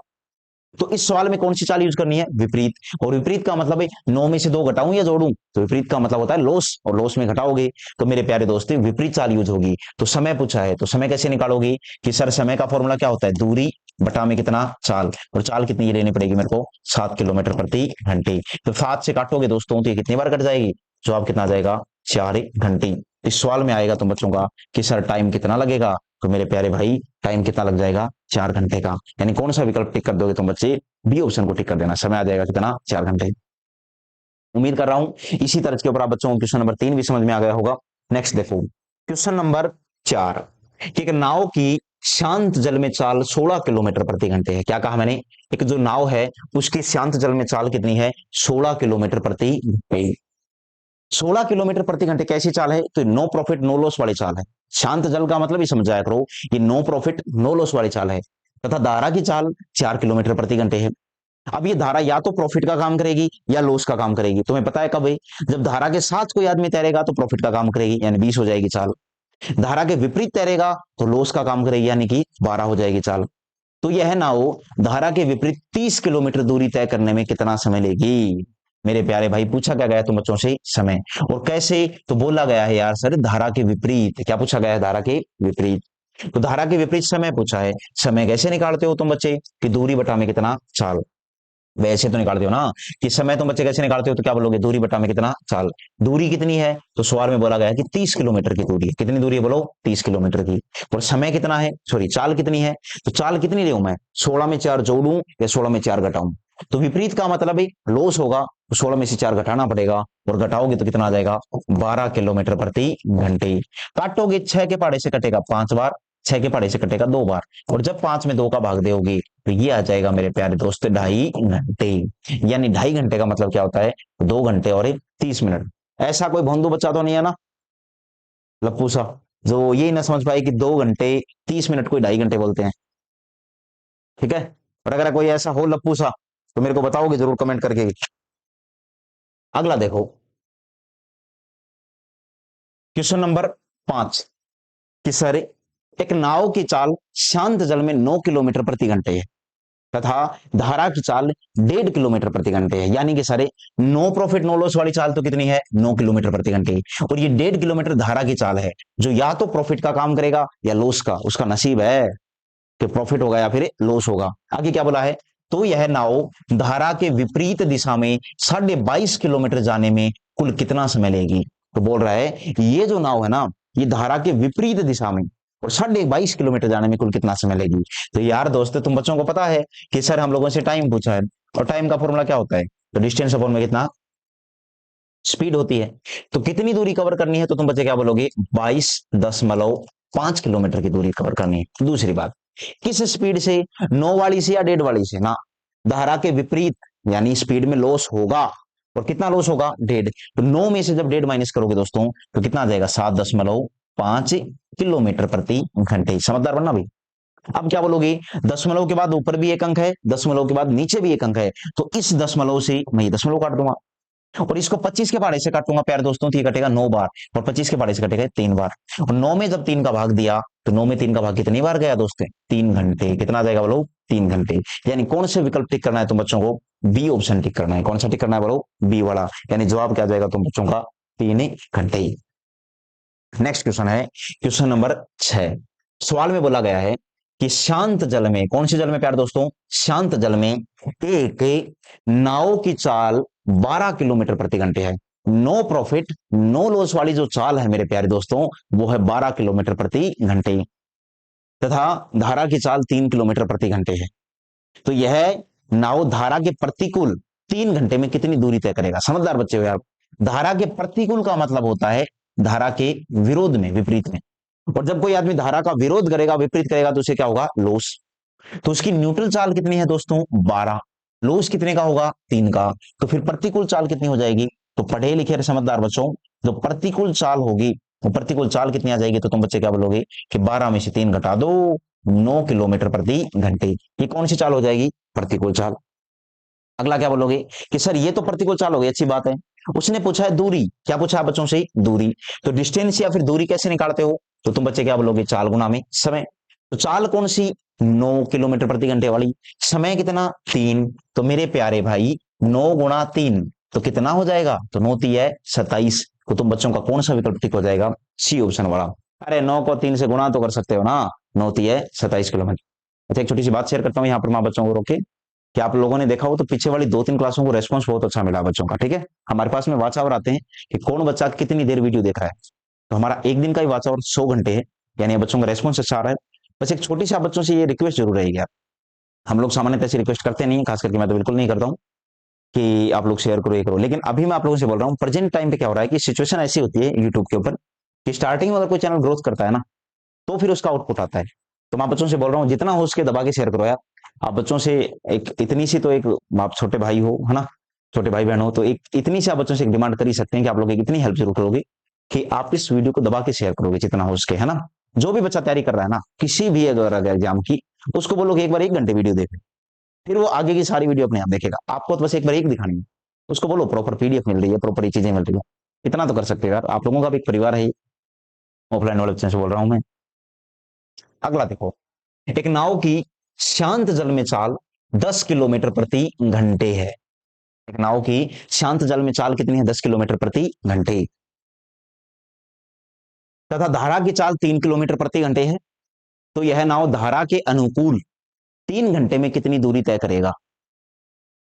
तो इस सवाल में कौन सी चाल यूज करनी है, विपरीत। और विपरीत का मतलब है 9 में से 2 घटाऊं या जोड़ूं, तो विपरीत का मतलब होता है लॉस, और लॉस में घटाओगे तो मेरे प्यारे दोस्त विपरीत चाल यूज होगी। तो समय पूछा है तो समय कैसे निकालोगे, कि सर समय का फॉर्मूला क्या होता है, दूरी बटा में कितना चाल, और चाल कितनी लेनी पड़ेगी मेरे को, 7 किलोमीटर प्रति घंटे। तो 7 से काटोगे दोस्तों तो ये कितनी बार कट जाएगी, जवाब कितना आ जाएगा, 4 घंटे। इस सवाल में आएगा तुम बच्चों का कि सर टाइम कितना लगेगा, तो मेरे प्यारे भाई टाइम कितना लग जाएगा, 4 घंटे का। यानी कौन सा विकल्प टिक कर दोगे तुम बच्चे, बी ऑप्शन को टिक कर देना, समय आ जाएगा कितना, 4 घंटे। उम्मीद कर रहा हूं इसी तरह के ऊपर आप बच्चों को क्वेश्चन नंबर 3 भी समझ में आ गया होगा। नेक्स्ट देखो क्वेश्चन नंबर 4, कि एक नाव की शांत जल में चाल 16 किलोमीटर प्रति घंटे है। क्या कहा मैंने, एक जो नाव है उसकी शांत जल में चाल कितनी है, 16 किलोमीटर प्रति घंटे। 16 किलोमीटर प्रति घंटे कैसी चाल है, तो नो प्रॉफिट नो लॉस वाली चाल है। शांत जल का मतलब ही समझ जाया करो, ये नो प्रॉफिट नो लॉस वाली चाल है। तथा धारा की चाल 4 किलोमीटर प्रति घंटे है। अब ये धारा या तो प्रॉफिट का काम करेगी या लॉस का काम करेगी। तुम्हें पता है कब है, जब धारा के साथ कोई आदमी तैरेगा तो प्रॉफिट का काम करेगी, यानी 20 हो जाएगी चाल। धारा के विपरीत तैरेगा तो लॉस का काम करेगी, यानी कि 12 हो जाएगी चाल। तो यह नाव धारा के विपरीत 30 किलोमीटर दूरी तय करने में कितना समय लेगी। मेरे प्यारे भाई पूछा क्या गया तुम बच्चों से, समय। और कैसे, तो बोला गया है यार सर धारा के विपरीत, क्या पूछा गया है, धारा के विपरीत। तो धारा के विपरीत समय पूछा है, समय कैसे निकालते हो तुम बच्चे, कि दूरी बटा में कितना चाल। वैसे तो निकालते हो ना, कि समय तुम बच्चे कैसे निकालते हो, तो क्या बोलोगे, दूरी बटा में कितना चाल। दूरी कितनी है, तो सवाल में बोला गया है कि 30 किलोमीटर की दूरी है। कितनी दूरी है, बोलो 30 किलोमीटर की। और समय कितना है, सॉरी चाल कितनी है, तो चाल कितनी ले मैं, 16 में 4 जोड़ूं या 16 में 4 घटाऊं। तो विपरीत का मतलब है लॉस होगा, तो 16 में से 4 घटाना पड़ेगा, और घटाओगे तो कितना आ जाएगा 12 किलोमीटर प्रति घंटे। काटोगे 6 के पहाड़े से कटेगा 5 बार, 6 के पहाड़े से कटेगा 2 बार, और जब 5 में 2 का भाग दोगे तो ये आ जाएगा मेरे प्यारे दोस्त 2.5 घंटे। यानी 2.5 घंटे का मतलब क्या होता है, 2 घंटे और 30 मिनट। ऐसा कोई भोंदू बच्चा तो नहीं है ना लप्पू सा जो ये ना समझ पाए कि 2 घंटे 30 मिनट को 2.5 घंटे बोलते हैं। ठीक है, और अगर कोई ऐसा हो लप्पू सा तो मेरे को बताओगे जरूर कमेंट करके। अगला देखो क्वेश्चन नंबर 5 कि सर एक नाव की चाल शांत जल में 9 किलोमीटर प्रति घंटे है तथा धारा की चाल 1.5 किलोमीटर प्रति घंटे है। यानी कि सारे नो प्रॉफिट नो लॉस वाली चाल तो कितनी है 9 किलोमीटर प्रति घंटे, और ये 1.5 किलोमीटर धारा की चाल है जो या तो प्रॉफिट का काम करेगा या लॉस का, उसका नसीब है कि प्रॉफिट होगा या फिर लॉस होगा। आगे क्या बोला है, तो यह नाव धारा के विपरीत दिशा में 22.5 किलोमीटर जाने में कुल कितना समय लेगी। तो बोल रहा है ये जो नाव है ना ये धारा के विपरीत दिशा में और 22.5 किलोमीटर जाने में कुल कितना समय लेगी। तो यार दोस्तों तुम बच्चों को पता है कि सर हम लोगों से टाइम पूछा है, और टाइम का फॉर्मूला क्या होता है, तो डिस्टेंस अपॉन में कितना स्पीड होती है। तो कितनी दूरी कवर करनी है, तो तुम बच्चे क्या बोलोगे 22.5 किलोमीटर की दूरी कवर करनी है। दूसरी बात, किस स्पीड से, 9 वाली से या 1.5 वाली से ना, धारा के विपरीत यानी स्पीड में लॉस होगा, और कितना लॉस होगा 1.5। तो 9 में से जब 1.5 माइनस करोगे दोस्तों तो कितना आ जाएगा 7.5 किलोमीटर प्रति घंटे। समझदार बनना भाई। अब क्या बोलोगे, दशमलव के बाद ऊपर भी एक अंक है, दशमलव के बाद नीचे भी एक अंक है, तो इस दशमलव से मैं ये दशमलव काट दूंगा, और इसको 25 के पहाड़े से काटूंगा प्यारे दोस्तों, तो ये कटेगा 9 बार, और 25 के पहाड़े से कटेगा 3 बार, और 9 में जब 3 का भाग दिया तो 9 में 3 का भाग कितनी बार गया दोस्तों 3 घंटे। कितना आ जाएगा बोलो 3 घंटे। यानी कौन से विकल्प टिक करना है तुम बच्चों को, बी ऑप्शन टिक करना है। कौन सा टिक करना है बोलो, बी वाला, यानी जवाब क्या आ जाएगा तुम बच्चों का 3 घंटे। नेक्स्ट क्वेश्चन है क्वेश्चन नंबर 6। सवाल में बोला गया है कि शांत जल में, कौन सी जल में प्यारे दोस्तों, शांत जल में एक नाव की चाल 12 किलोमीटर प्रति घंटे है। नो प्रॉफिट नो लॉस वाली जो चाल है मेरे प्यारे दोस्तों वो है 12 किलोमीटर प्रति घंटे, तथा धारा की चाल 3 किलोमीटर प्रति घंटे है। तो यह नाव धारा के प्रतिकूल 3 घंटे में कितनी दूरी तय करेगा। समझदार बच्चे हो यार। धारा के प्रतिकूल का मतलब होता है धारा के विरोध में, विपरीत में, और जब कोई आदमी धारा का विरोध करेगा, विपरीत करेगा, तो उसे क्या होगा लॉस। तो उसकी न्यूट्रल चाल कितनी है दोस्तों 12, लॉस कितने का होगा 3 का, तो फिर प्रतिकूल चाल कितनी हो जाएगी। तो पढ़े लिखे समझदार बच्चों जो प्रतिकूल चाल होगी वो प्रतिकूल चाल कितनी आ जाएगी, तो तुम बच्चे क्या बोलोगे कि 12 में से 3 घटा दो 9 किलोमीटर प्रति घंटे। ये कौन सी चाल हो जाएगी, प्रतिकूल चाल। अगला क्या बोलोगे कि सर ये तो प्रतिकूल चाल हो गई, अच्छी बात है। उसने पूछा है दूरी, क्या पूछा है बच्चों से, दूरी। तो डिस्टेंस या फिर दूरी कैसे निकालते हो, तो तुम बच्चे क्या बोलोगे चाल गुना में समय। तो चाल कौन सी 9 किलोमीटर प्रति घंटे वाली, समय कितना 3। तो मेरे प्यारे भाई 9 गुणा 3 तो कितना हो जाएगा, तो 9 3 है 27। तो तुम बच्चों का कौन सा विकल्प ठीक हो जाएगा, सी ऑप्शन वाला। अरे 9 को 3 से गुणा तो कर सकते हो ना, 9 3 है 27 किलोमीटर। अच्छा एक छोटी सी बात शेयर करता हूँ यहाँ पर माँ बच्चों को रोके, कि आप लोगों ने देखा हो तो पीछे वाली 2-3 क्लासों को रेस्पॉन्स बहुत अच्छा मिला बच्चों का। ठीक है, हमारे पास में वॉच आवर आते हैं कि कौन बच्चा कितनी देर वीडियो देख रहा है, तो हमारा एक दिन का ही वॉच आवर 100 घंटे है, यानी बच्चों का रेस्पॉन्स अच्छा आ रहा है। बस एक छोटी सी आप बच्चों से ये रिक्वेस्ट जरूर रहेगी यार, हम लोग सामान्यतः ऐसी रिक्वेस्ट करते नहीं, खास करके मैं तो बिल्कुल नहीं करता हूँ कि आप लोग शेयर करो ये करो, लेकिन अभी मैं आप लोगों से बोल रहा हूँ प्रेजेंट टाइम पे क्या हो रहा है कि सिचुएशन ऐसी होती है यूट्यूब के ऊपर कि स्टार्टिंग में अगर कोई चैनल ग्रोथ करता है ना तो फिर उसका आउटपुट आता है। तो मैं बच्चों से बोल रहा हूँ जितना हो उसके दबा के शेयर करो यार। आप बच्चों से एक इतनी सी तो एक, आप छोटे भाई हो है ना, छोटे भाई बहन हो, तो एक इतनी सी आप बच्चों से एक डिमांड कर ही सकते हैं कि आप लोग एक इतनी हेल्प जरूर करोगे कि आप इस वीडियो को दबा के शेयर करोगे जितना हो उसके, है ना। जो भी बच्चा तैयारी कर रहा है ना किसी भी अगर एग्जाम की, उसको बोलोगे एक बार 1 घंटे वीडियो देखे, फिर वो आगे की सारी वीडियो अपने आप देखेगा। आपको तो बस एक बार एक दिखानी है, उसको बोलो प्रॉपर पीडीएफ मिल रही है, प्रॉपर ये चीजें मिल रही है। इतना तो कर सकते हो यार, आप लोगों का भी एक परिवार है, ऑफलाइन वाले बच्चे से बोल रहा हूं मैं। अगला देखो, एक नाव की शांत जल में चाल 10 किलोमीटर प्रति घंटे है। एक नाव की शांत जल में चाल कितनी है, 10 किलोमीटर प्रति घंटे, तथा धारा की चाल 3 किलोमीटर प्रति घंटे है। तो यह नाव धारा के अनुकूल 3 घंटे में कितनी दूरी तय करेगा।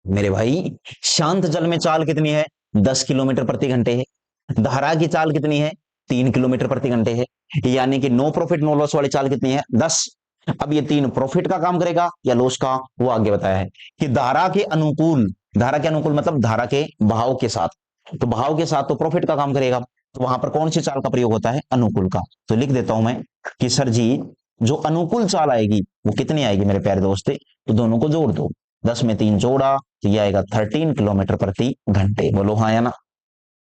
मेरे भाई शांत जल में चाल कितनी है, 10 किलोमीटर प्रति घंटे है, धारा की चाल कितनी है 3 किलोमीटर प्रति घंटे है, यानी कि नो प्रॉफिट नो लॉस वाली चाल कितनी है 10। अब ये तीन प्रॉफिट का काम करेगा या लॉस का, वो आगे बताया है कि धारा के अनुकूल, धारा के अनुकूल मतलब धारा के बहाव के साथ, तो बहाव के साथ तो प्रॉफिट का काम करेगा, तो वहां पर कौन सी चाल का प्रयोग होता है, अनुकूल का। तो लिख देता हूं मैं कि सर जी जो अनुकूल चाल आएगी वो कितनी आएगी मेरे प्यारे दोस्त, तो दोनों को जोड़ दो, 10 में 3 जोड़ा तो ये आएगा 13 किलोमीटर प्रति घंटे। बोलो हाँ या ना।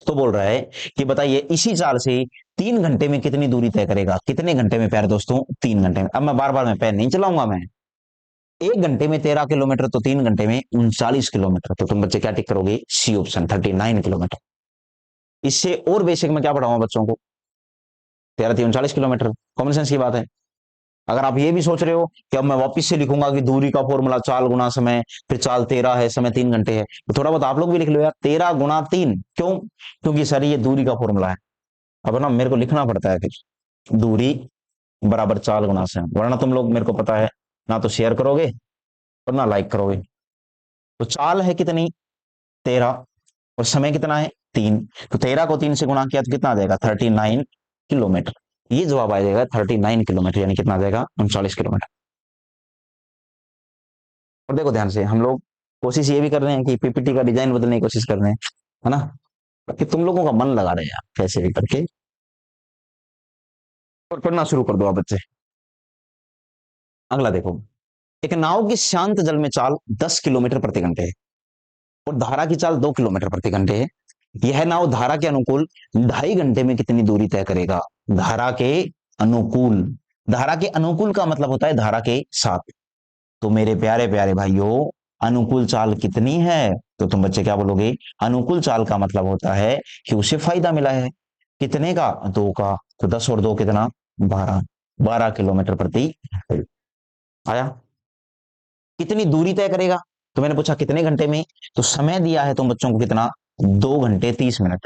तो बोल रहा है कि बताइए इसी चाल से 3 घंटे में कितनी दूरी तय करेगा, कितने घंटे में प्यारे दोस्तों, 3 घंटे में। अब मैं बार बार मैं पेन नहीं चलाऊंगा, मैं 1 घंटे में 13 किलोमीटर, तो 3 घंटे में 39 किलोमीटर, तो तुम बच्चे क्या टिक करोगे, सी ऑप्शन 39 किलोमीटर। इससे और बेसिक में क्या पढ़ाऊंगा बच्चों को, 13 3 39 किलोमीटर, कॉमन सेंस की बात है। अगर आप ये भी सोच रहे हो कि अब मैं वापस से लिखूंगा कि दूरी का फॉर्मूला चाल गुना समय, फिर चाल 13 है, समय 3 घंटे है, तो थोड़ा बहुत आप लोग भी लिख लो यार, 13 गुना 3, क्यों, क्योंकि सर ये दूरी का फॉर्मूला है। अब ना मेरे को लिखना पड़ता है फिर दूरी बराबर चाल गुना समय, वरना तुम लोग मेरे को पता है ना तो शेयर करोगे और ना लाइक करोगे। तो चाल है कितनी, 13, और समय कितना है, 3, तो 13 को 3 से गुणा किया तो कितना आ जाएगा, 39 किलोमीटर। ये जवाब आ जाएगा 39 किलोमीटर, यानी कितना आ जाएगा, 39 किलोमीटर। और देखो ध्यान से, हम लोग कोशिश ये भी कर रहे हैं कि पीपीटी का डिजाइन बदलने की कोशिश कर रहे हैं, है ना, कि तुम लोगों का मन लगा रहे हैं आप कैसे भी करके, और पढ़ना शुरू कर दो आप बच्चे। अगला देखो, एक नाव की शांत जल में चाल 10 किलोमीटर प्रति घंटे है और धारा की चाल 2 किलोमीटर प्रति घंटे है। यह नाव धारा के अनुकूल 2.5 घंटे में कितनी दूरी तय करेगा, धारा के अनुकूल, धारा के अनुकूल का मतलब होता है धारा के साथ। तो मेरे प्यारे प्यारे भाइयों, अनुकूल चाल कितनी है, तो तुम बच्चे क्या बोलोगे, अनुकूल चाल का मतलब होता है कि उसे फायदा मिला है, कितने का, 2 का, तो 10 और 2 कितना, 12, 12 किलोमीटर प्रति आया। कितनी दूरी तय करेगा, तो मैंने पूछा कितने घंटे में, तो समय दिया है तुम बच्चों को कितना, 2 घंटे 30 मिनट।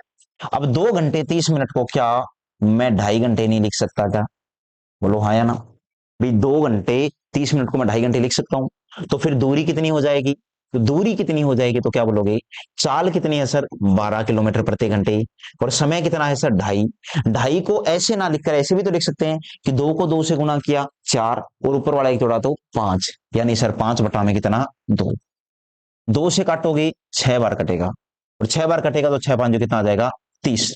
अब 2 घंटे 30 मिनट को क्या मैं 2.5 घंटे नहीं लिख सकता क्या, बोलो हाँ या ना। भाई 2 घंटे 30 मिनट को मैं 2.5 घंटे लिख सकता हूं, तो फिर दूरी कितनी हो जाएगी, तो दूरी कितनी हो जाएगी, तो क्या बोलोगे, चाल कितनी है सर, 12 किलोमीटर प्रति घंटे, और समय कितना है सर, 2.5। 2.5 को ऐसे ना लिखकर ऐसे भी तो लिख सकते हैं कि 2 को 2 से गुणा किया 4, और ऊपर वाला एक जोड़ा तो 5, यानी सर 5 बटा में कितना, 2। 2 से काटोगे 6 बार कटेगा, और 6 बार कटेगा तो 6 5 जो कितना आ जाएगा, 30।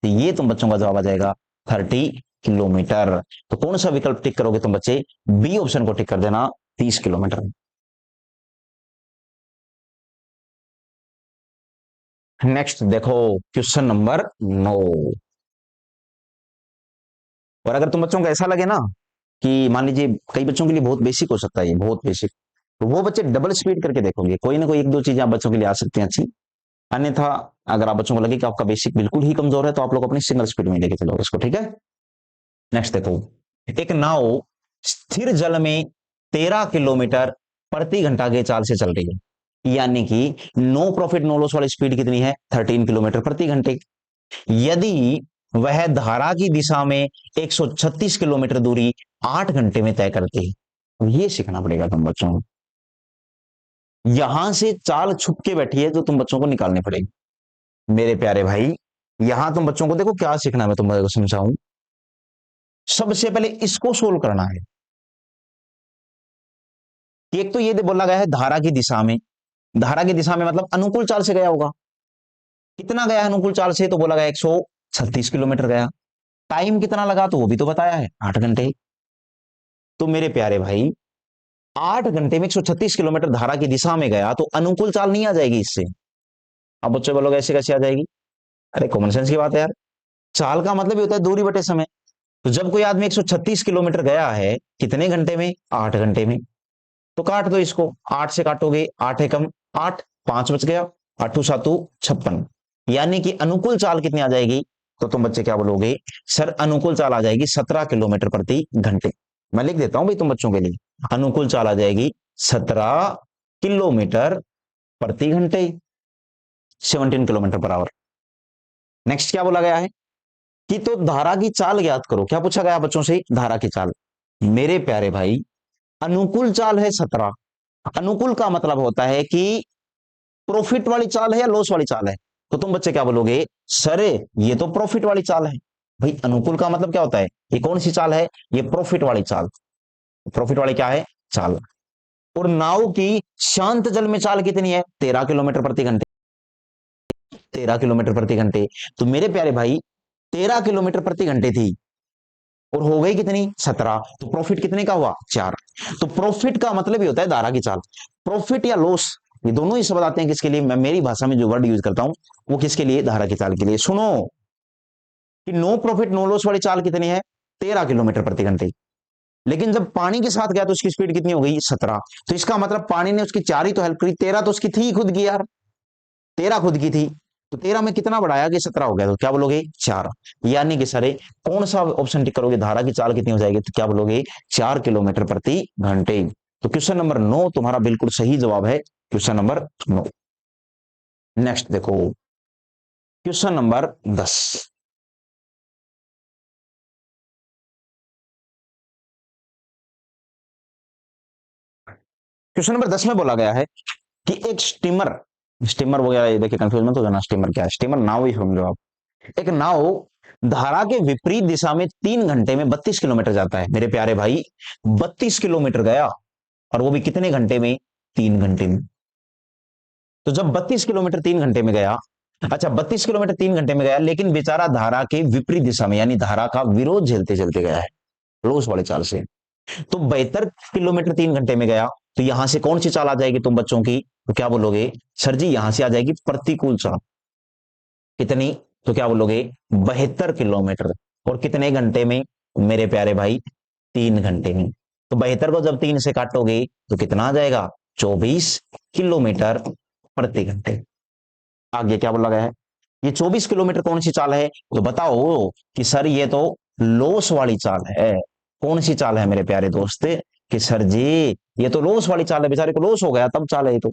तो ये तुम बच्चों का जवाब आ जाएगा 30 किलोमीटर। तो कौन सा विकल्प टिक करोगे तुम बच्चे, बी ऑप्शन को टिक कर देना, 30 किलोमीटर। नेक्स्ट देखो क्वेश्चन नंबर 9। और अगर तुम बच्चों को ऐसा लगे ना कि मान लीजिए कई बच्चों के लिए बहुत बेसिक हो सकता है, ये बहुत बेसिक, तो वो बच्चे डबल स्पीड करके देखोगे, कोई ना कोई एक दो चीजें आप बच्चों के लिए आ सकती हैं अच्छी। अन्यथा अगर आप बच्चों को लगे कि आपका बेसिक बिल्कुल ही कमजोर है, तो आप लोग अपनी सिंगल स्पीड में लेके चलोगे इसको, ठीक है। नेक्स्ट देखो, एक नाव स्थिर जल में 13 किलोमीटर प्रति घंटा के चाल से चल रही है, यानी कि नो प्रॉफिट नो लॉस वाली स्पीड कितनी है, 13 किलोमीटर प्रति घंटे। यदि वह धारा की दिशा में 136 किलोमीटर दूरी 8 घंटे में तय करती है, तो ये सीखना पड़ेगा तुम बच्चों को। यहां से चाल छुप के बैठी है जो तुम बच्चों को निकालनी पड़ेगी मेरे प्यारे भाई। यहां तुम बच्चों को देखो क्या सीखना है, मैं तुम्हारे समझाऊं। सबसे पहले इसको सोल्व करना है कि एक तो ये बोला गया है धारा की दिशा में, धारा की दिशा में मतलब अनुकूल चाल से गया होगा, कितना गया है अनुकूल चाल से, तो बोला गया 136 किलोमीटर गया। टाइम कितना लगा, तो वो भी तो बताया है 8 घंटे। तो मेरे प्यारे भाई 8 घंटे में 136 किलोमीटर धारा की दिशा में गया, तो अनुकूल चाल नहीं आ जाएगी इससे। अब बच्चे बोलोगे ऐसे कैसे आ जाएगी, अरे कॉमन सेंस की बात है यार, चाल का मतलब ही होता है दूरी बटे समय। तो जब कोई आदमी 136 किलोमीटर गया है कितने घंटे में, 8 घंटे में, तो काट दो इसको, 8 से काटोगे 8 एकम 8, 5 बच गया, 8 7 56, यानी कि अनुकूल चाल कितनी आ जाएगी, तो तुम बच्चे क्या बोलोगे, सर अनुकूल चाल आ जाएगी 17 किलोमीटर प्रति घंटे। मैं लिख देता हूं भाई तुम बच्चों के लिए, अनुकूल चाल आ जाएगी 17 किलोमीटर प्रति घंटे, 17 किलोमीटर पर आवर। नेक्स्ट क्या बोला गया है कि तो धारा की चाल ज्ञात करो, क्या पूछा गया बच्चों से, धारा की चाल। मेरे प्यारे भाई अनुकूल चाल है 17, अनुकूल का मतलब होता है कि प्रॉफिट वाली चाल है या लॉस वाली चाल है, तो तुम बच्चे क्या बोलोगे, सर ये तो प्रॉफिट वाली चाल है। भाई अनुकूल का मतलब क्या होता है, ये कौन सी चाल है, ये प्रॉफिट वाली चाल। प्रॉफिट वाली क्या है, चाल। और नाव की शांत जल में चाल कितनी है, 13 किलोमीटर प्रति घंटे। 13 किलोमीटर प्रति घंटे। तो मेरे प्यारे भाई 13 किलोमीटर प्रति घंटे थी और हो गई कितनी, 17। तो प्रॉफिट कितने का हुआ, 4। तो प्रॉफिट का मतलब ये होता है धारा की चाल। प्रॉफिट या लॉस, ये दोनों ही शब्द आते हैं किसके लिए, मैं मेरी भाषा में जो वर्ड यूज करता हूं वो किसके लिए, धारा की चाल के लिए। सुनो कि नो प्रॉफिट नो लॉस वाली चाल कितनी है, 13 किलोमीटर प्रति घंटे। लेकिन जब पानी के साथ गया तो उसकी स्पीड कितनी हो गई, 17। तो इसका मतलब पानी ने उसकी 4 ही तो हेल्प करी, 13 तो उसकी थी खुद की यार, 13 खुद की थी। तो 13 में कितना बढ़ाया कि 17 हो गया, तो क्या बोलोगे, 4। यानी कि सर कौन सा ऑप्शन टिक करोगे, धारा की चाल कितनी हो जाएगी, तो क्या बोलोगे, 4 किलोमीटर प्रति घंटे। तो क्वेश्चन नंबर 9 तुम्हारा बिल्कुल सही जवाब है, क्वेश्चन नंबर 9। नेक्स्ट देखो, क्वेश्चन नंबर 10। क्वेश्चन नंबर 10 में बोला गया है कि एक स्टीमर, स्टीमर वगैरह ये देखिए कंफ्यूज मत हो जाना, स्टीमर क्या है, स्टीमर नाव ही समझो आप। एक नाव धारा के विपरीत दिशा में 3 घंटे में 32 किलोमीटर जाता है, मेरे प्यारे भाई 32 किलोमीटर गया, और वो भी कितने घंटे में, 3 घंटे में। तो जब 32 किलोमीटर 3 घंटे में गया, अच्छा 32 किलोमीटर 3 घंटे में गया, लेकिन बेचारा धारा के विपरीत दिशा में यानी धारा का विरोध झेलते चलते गया है, रोज वाले चाल से। तो 72 किलोमीटर 3 घंटे में गया, तो यहां से कौन सी चाल आ जाएगी तुम बच्चों की, तो क्या बोलोगे, सर जी यहां से आ जाएगी प्रतिकूल चाल। कितनी, तो क्या बोलोगे, 72 किलोमीटर। और कितने घंटे में, मेरे प्यारे भाई 3 घंटे में। तो 72 को जब 3 से काटोगे तो कितना आ जाएगा, 24 किलोमीटर प्रति घंटे। आगे क्या बोला गया है, ये 24 किलोमीटर कौन सी चाल है, तो बताओ कि सर ये तो लॉस वाली चाल है। कौन सी चाल है मेरे प्यारे दोस्त, कि सर जी ये तो लॉस वाली चाल है, बेचारे को लॉस हो गया तब चाल है ये तो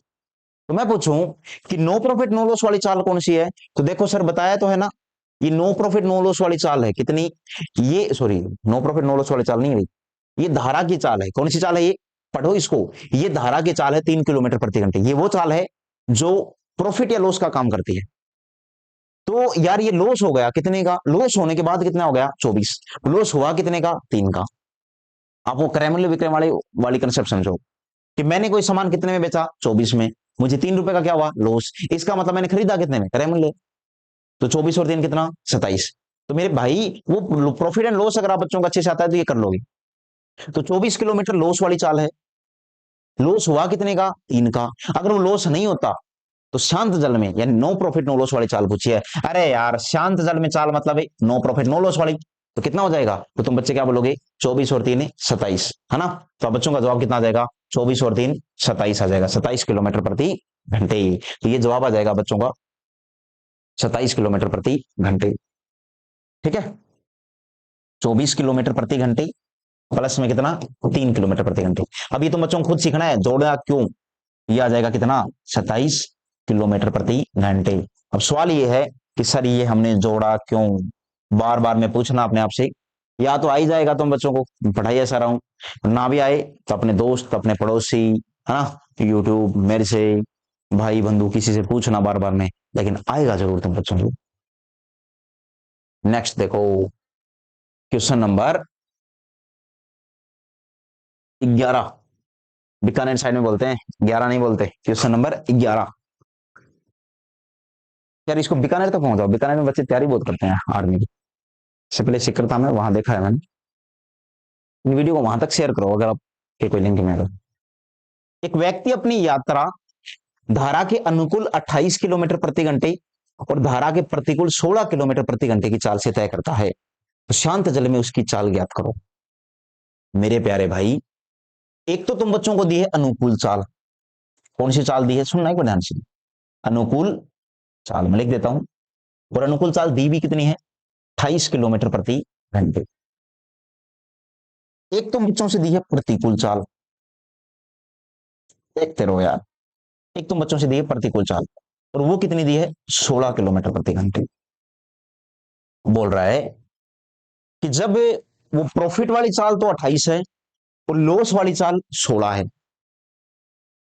मैं पूछूं कि नो प्रॉफिट नो लॉस वाली चाल कौन सी है, तो देखो सर बताया तो है ना, ये नो प्रॉफिट नो लॉस वाली चाल है कितनी, ये sorry no profit no loss वाली चाल नहीं है, ये धारा की चाल है। कौन सी चाल है ये, पढ़ो इसको, ये धारा की चाल है, 3 किलोमीटर प्रति घंटे। ये वो चाल है जो प्रॉफिट या लॉस का काम करती है। तो यार ये लॉस हो गया कितने का, लॉस होने के बाद कितना हो गया, 24। लॉस हुआ कितने का, 3 का। आप वो क्रय विक्रय वाली वाली कंसेप्ट समझो कि मैंने कोई सामान कितने में बेचा, 24 में, मुझे 3 रुपए का क्या हुआ, लॉस। इसका मतलब मैंने खरीदा कितने में, क्रय मूल्य। तो 24 और 3 कितना, 27। तो मेरे भाई वो प्रॉफिट एंड लॉस अगर आप बच्चों को अच्छे से आता है तो ये कर लोगे। तो 24 किलोमीटर लॉस वाली चाल है, लॉस हुआ कितने का, 3 का। अगर वो लॉस नहीं होता तो शांत जल में यानी नो प्रॉफिट नो लॉस वाली चाल पूछी है। अरे यार शांत जल में चाल मतलब है नो प्रॉफिट नो लॉस वाली, तो कितना हो जाएगा, तो तुम बच्चे क्या बोलोगे, 24 और 3 27, है ना। तो बच्चों का जवाब कितना आ जाएगा, 24 और 3 27 आ जाएगा, 27 किलोमीटर प्रति घंटे। तो ये जवाब आ जाएगा बच्चों का 27 किलोमीटर प्रति घंटे। ठीक है, 24 किलोमीटर प्रति घंटे प्लस में कितना, 3 किलोमीटर प्रति घंटे। अब ये तुम बच्चों को खुद सीखना है, जोड़ा क्यों, ये आ जाएगा कितना, 27 किलोमीटर प्रति घंटे। अब सवाल ये है कि सर ये हमने जोड़ा क्यों, बार बार मैं पूछना अपने आप से, या तो आ ही जाएगा तुम बच्चों को, पढ़ाई ऐसा रहा हूं, ना भी आए तो अपने दोस्त अपने पड़ोसी, है ना, यूट्यूब मेरे से, भाई बंधु किसी से पूछना बार बार में, लेकिन आएगा जरूर तुम बच्चों को। नेक्स्ट देखो, क्वेश्चन नंबर 11, बीकानेर साइड में बोलते हैं 11 नहीं बोलते, क्वेश्चन नंबर 11। यार इसको बीकानेर तक पहुंचाओ, बीकानेर में बच्चे तैयारी बहुत करते हैं आर्मी की। इससे पहले सिकरता में वहां देखा है मैंने, इन वीडियो को वहां तक शेयर करो अगर आप के कोई लिंक में। एक व्यक्ति अपनी यात्रा धारा के अनुकूल 28 किलोमीटर प्रति घंटे और धारा के प्रतिकूल 16 किलोमीटर प्रति घंटे की चाल से तय करता है, तो शांत जल में उसकी चाल ज्ञात करो। मेरे प्यारे भाई एक तो तुम बच्चों को दी है अनुकूल चाल, कौन सी चाल दी है, सुनना एक बार ध्यान से, अनुकूल चाल मैं लिख देता हूं। और अनुकूल चाल दी भी कितनी है, 28 किलोमीटर प्रति घंटे। एक तुम बच्चों से दी है प्रतिकूल चाल, देखते रहो यार, एक तुम बच्चों से दी है प्रतिकूल चाल और वो कितनी दी है, 16 किलोमीटर प्रति घंटे। बोल रहा है कि जब वो प्रॉफिट वाली चाल तो 28 है और लॉस वाली चाल 16 है।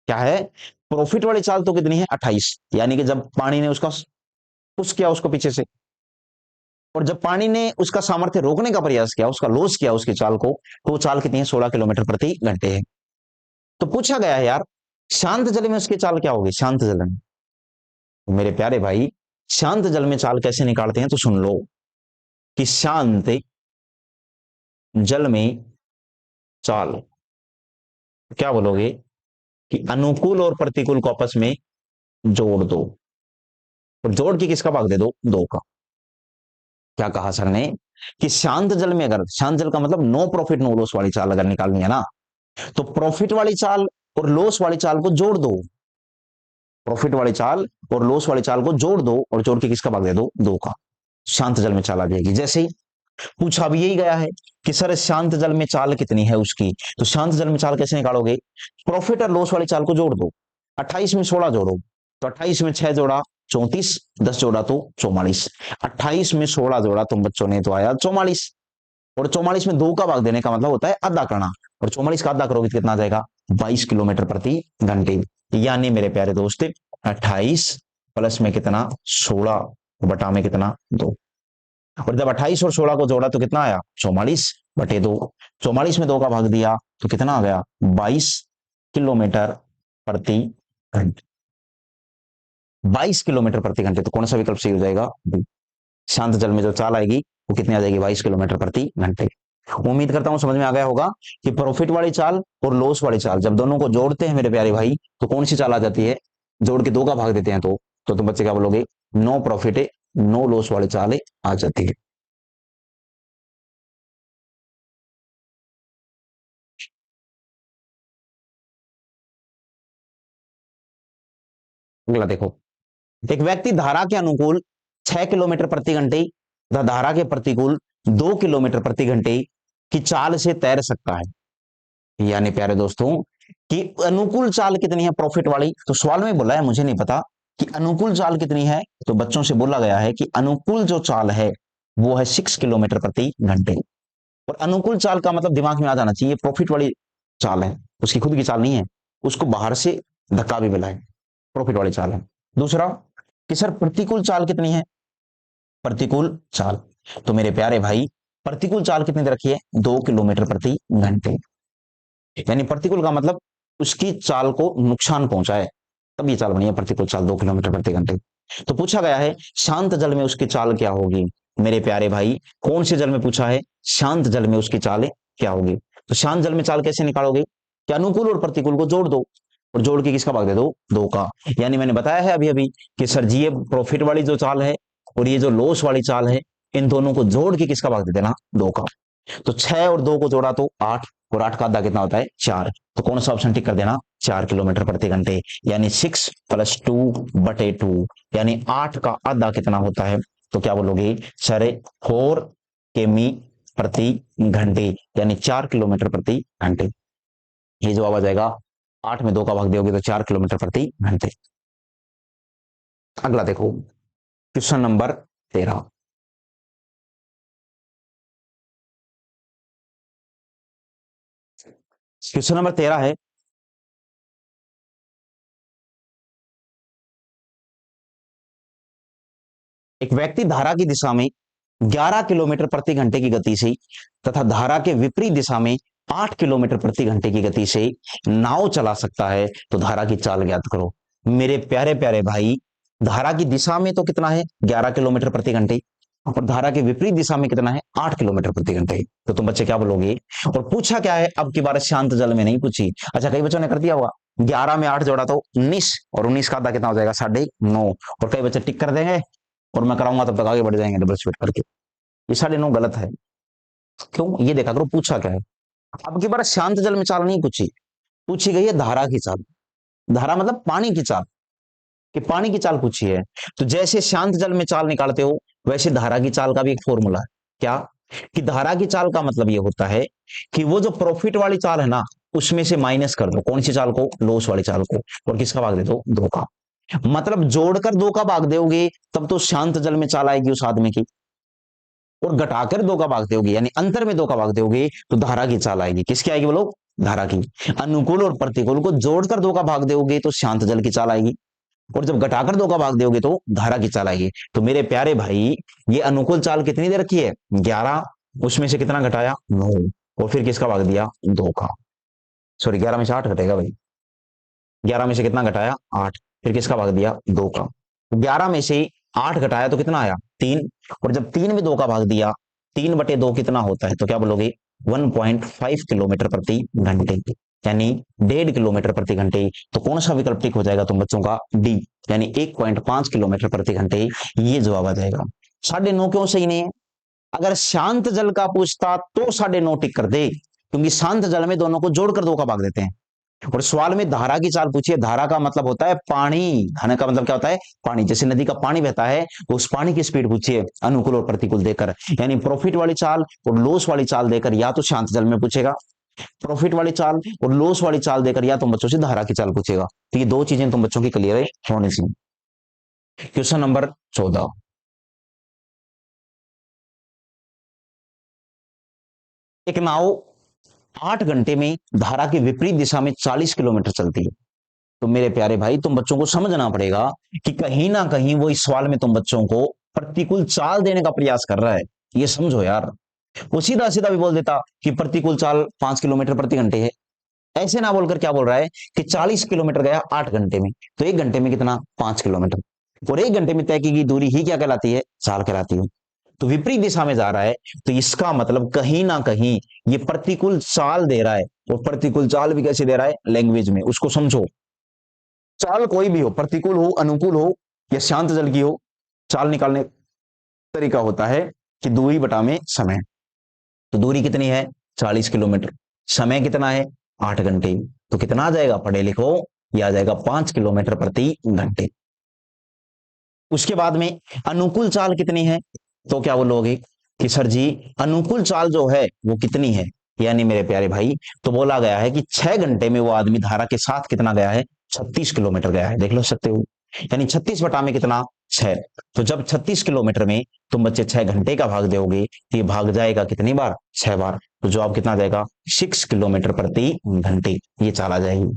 क्या है, प्रॉफिट वाली चाल तो कितनी है, 28, यानी कि जब पानी ने उसका पुश किया उसको पीछे से, और जब पानी ने उसका सामर्थ्य रोकने का प्रयास किया, उसका लॉस किया उसकी चाल को, तो वो चाल कितनी है? 16 किलोमीटर प्रति घंटे है। तो पूछा गया है यार, शांत जल में उसकी चाल क्या होगी? शांत जल में, तो मेरे प्यारे भाई, शांत जल में चाल कैसे निकालते हैं तो सुन लो कि शांत जल में चाल क्या बोलोगे कि अनुकूल और प्रतिकूल को आपस में जोड़ दो, और जोड़ के किसका भाग दे दो? दो का। क्या कहा सर ने कि शांत जल में, अगर शांत जल का मतलब नो प्रॉफिट नो लॉस वाली चाल अगर निकालनी है ना, तो प्रॉफिट वाली चाल और लॉस वाली चाल को जोड़ दो, प्रॉफिट वाली चाल और लॉस वाली चाल को जोड़ दो, और जोड़ के किसका भाग दे दो? दो का। शांत जल में चाल आ जाएगी। जैसे ही पूछा भी यही गया है कि सर शांत जल में चाल कितनी है उसकी, तो शांत जल में चाल कैसे निकालोगे? प्रॉफिट और लॉस वाली चाल को जोड़ दो, 28 में 16 जोड़ो, तो 28 में 6 जोड़ा 34, 10 जोड़ा तो 44, 28 में 16 जोड़ा तुम बच्चों ने तो आया 44, और 44 में 2 का भाग देने का मतलब होता है आधा करना, और 44 का आधा करोगे तो कितना आ जाएगा? 22 किलोमीटर प्रति घंटे। यानी मेरे प्यारे दोस्त, 28 प्लस में कितना? 16 बटा में कितना? 2। और जब 28 और 16 को जोड़ा तो कितना आया? 44 बटे 2। 44 में 2 का भाग दिया तो कितना आ गया? 22 किलोमीटर प्रति घंटे। 22 किलोमीटर प्रति घंटे, तो कौन सा विकल्प सही हो जाएगा? शांत जल में जो चाल आएगी वो कितनी आ जाएगी? 22 किलोमीटर प्रति घंटे। उम्मीद करता हूं समझ में आ गया होगा कि प्रॉफिट वाली चाल और लॉस वाली चाल जब दोनों को जोड़ते हैं मेरे प्यारे भाई, तो कौन सी चाल आ जाती है? जोड़ के 2 का भाग देते हैं तो तुम बच्चे क्या बोलोगे? नो प्रॉफिट नो लॉस वाली चाल आ जाती है। अगला देखो, एक व्यक्ति धारा के अनुकूल 6 किलोमीटर प्रति घंटे तथा धारा के प्रतिकूल 2 किलोमीटर प्रति घंटे की चाल से तैर सकता है। यानी प्यारे दोस्तों कि अनुकूल चाल कितनी है प्रॉफिट वाली, तो सवाल में बोला है, मुझे नहीं पता कि अनुकूल चाल कितनी है, तो बच्चों से बोला गया है कि अनुकूल जो चाल है वो है 6 किलोमीटर प्रति घंटे। और अनुकूल चाल का मतलब दिमाग में आ जाना चाहिए, प्रॉफिट वाली चाल है, उसकी खुद की चाल नहीं है, उसको बाहर से धक्का भी मिला है, प्रॉफिट वाली चाल है। दूसरा कि सर प्रतिकूल चाल कितनी है? प्रतिकूल चाल, तो मेरे प्यारे भाई प्रतिकूल चाल कितनी दे रखी है? 2 किलोमीटर प्रति घंटे। यानी प्रतिकूल का मतलब उसकी चाल को नुकसान पहुंचाए, तब ये चाल बनी है प्रतिकूल चाल 2 किलोमीटर प्रति घंटे। तो पूछा गया है शांत जल में उसकी चाल क्या होगी? मेरे प्यारे भाई कौन से जल में पूछा है? शांत जल में उसकी चाल क्या होगी। तो शांत जल में चाल कैसे निकालोगे? कि अनुकूल और प्रतिकूल को जोड़ दो, और जोड़ के किसका भाग दे दो? 2 का। यानी मैंने बताया है अभी अभी कि सर जी ये प्रॉफिट वाली जो चाल है और ये जो लॉस वाली चाल है, इन दोनों को जोड़ के किसका भाग दे देना? 2 का। तो 6 और 2 को जोड़ा तो 8, और 8 का आधा कितना होता है? 4। तो कौन सा ऑप्शन टिक कर देना? 4 किलोमीटर प्रति घंटे। यानी 6 + 2 बटे 2, यानी 8 का आधा कितना होता है? तो क्या बोलोगे सर? 4 किमी प्रति घंटे, यानी 4 किलोमीटर प्रति घंटे। ये जवाब आ जाएगा। 8 में 2 का भाग दोगे तो 4 किलोमीटर प्रति घंटे। अगला देखो, क्वेश्चन नंबर 13। क्वेश्चन नंबर 13 है, एक व्यक्ति धारा की दिशा में 11 किलोमीटर प्रति घंटे की गति से तथा धारा के विपरीत दिशा में 8 किलोमीटर प्रति घंटे की गति से नाव चला सकता है, तो धारा की चाल ज्ञात करो। मेरे प्यारे प्यारे भाई, धारा की दिशा में तो कितना है? 11 किलोमीटर प्रति घंटे, और धारा के विपरीत दिशा में कितना है? 8 किलोमीटर प्रति घंटे। तो तुम बच्चे क्या बोलोगे? और पूछा क्या है? अब की बार शांत जल में नहीं पूछी। अच्छा, कई बच्चों ने कर दिया हुआ 11 में 8 जोड़ा तो 19, और 19 का आधा कितना हो जाएगा? 9.5। और कई बच्चे टिक कर देंगे और मैं कराऊंगा तब तक आगे बढ़ जाएंगे डबल स्पीड करके। ये 9.5 गलत है। क्यों? ये देखा करो पूछा क्या है। अब की बार शांत जल में चाल नहीं पूछी, पूछी गई है धारा की चाल। धारा मतलब पानी की चाल, कि पानी की चाल पूछी है। तो जैसे शांत जल में चाल निकालते हो, वैसे धारा की चाल का भी एक फॉर्मूला है। क्या? कि धारा की चाल का मतलब ये होता है कि वो जो प्रॉफिट वाली चाल है ना, उसमें से माइनस कर दो कौन सी चाल को? लॉस वाली चाल को, और किसका भाग दे दो? 2 का। मतलब जोड़कर 2 का भाग दोगे तब तो शांत जल में चाल आएगी उस आदमी की, और घटाकर 2 का भाग दोगे यानी अंतर में 2 का भाग दोगे तो धारा की चाल आएगी। किसकी आएगी बोलो? धारा की। अनुकूल और प्रतिकूल को जोड़कर 2 का भाग दोगे तो शांत जल की चाल आएगी। और जब घटाकर 2 का भाग दोगे तो धारा की चाल आएगी। तो मेरे प्यारे भाई ये अनुकूल चाल कितनी दे रखी है 11, उसमें से कितना घटाया 9, और फिर किसका भाग दिया 2 का। सॉरी 11 में से 8 घटेगा भाई, 11 में से कितना घटाया 8, फिर किसका भाग दिया 2 का। 11 में से 8 घटाया तो कितना आया 3, और जब 3 में 2 का भाग दिया 3/2 कितना होता है, तो क्या बोलोगे 1.5 किलोमीटर प्रति घंटे, यानी 1.5 किलोमीटर प्रति घंटे। तो कौन सा विकल्प टिक हो जाएगा तुम बच्चों का डी, यानी 1.5 किलोमीटर प्रति घंटे, ये जवाब आ जाएगा। 9.5 क्यों सही नहीं है? अगर शांत जल का पूछता तो 9.5 टिक कर दे, क्योंकि शांत जल में दोनों को जोड़कर 2 का भाग देते हैं। और सवाल में धारा की चाल पूछी है, धारा का मतलब होता है पानी, धारा का मतलब क्या होता है पानी। जैसे नदी का पानी बहता है तो उस पानी की स्पीड पूछी है अनुकूल और प्रतिकूल देकर, यानी प्रॉफिट वाली चाल और लॉस वाली चाल देकर या तो शांत जल में पूछेगा, प्रॉफिट वाली चाल और लॉस वाली चाल देकर या तुम बच्चों से धारा की चाल पूछेगा। तो ये 2 चीजें तुम बच्चों की क्लियर होनी चाहिए। क्वेश्चन नंबर 14, एक नाव 8 घंटे में धारा के विपरीत दिशा में 40 किलोमीटर चलती है। तो मेरे प्यारे भाई तुम बच्चों को समझना पड़ेगा कि कहीं ना कहीं वो इस सवाल में तुम बच्चों को प्रतिकूल चाल देने का प्रयास कर रहा है, ये समझो यार। वो सीधा सीधा भी बोल देता कि प्रतिकूल चाल 5 किलोमीटर प्रति घंटे है, ऐसे ना बोलकर क्या बोल रहा है कि 40 किलोमीटर गया 8 घंटे में, तो 1 घंटे में कितना 5 किलोमीटर, और 1 घंटे में तय की गई दूरी ही क्या कहलाती है चाल कहलाती है। तो विपरीत दिशा में जा रहा है, तो इसका मतलब कहीं ना कहीं ये प्रतिकूल चाल दे रहा है। और प्रतिकूल चाल भी कैसे दे रहा है लैंग्वेज में, उसको समझो। चाल कोई भी हो, प्रतिकूल हो अनुकूल हो या शांत जल की हो, चाल निकालने तरीका होता है कि दूरी बटा में समय। तो दूरी कितनी है 40 किलोमीटर, समय कितना है 8 घंटे, तो कितना आ जाएगा पढ़े लिखो, यह आ जाएगा 5 किलोमीटर प्रति घंटे। उसके बाद में अनुकूल चाल कितनी है, तो क्या बोलोगे कि सर जी अनुकूल चाल जो है वो कितनी है, यानी मेरे प्यारे भाई तो बोला गया है कि 6 घंटे में वो आदमी धारा के साथ कितना गया है 36 किलोमीटर गया है, देख लो सकते हो, यानी 36 बटा में कितना 6। तो जब 36 किलोमीटर में तुम बच्चे 6 घंटे का भाग दोगे तो ये भाग जाएगा कितनी बार 6 बार, तो जवाब कितना जाएगा 6 किलोमीटर प्रति घंटे, ये चाल आ जाएगी।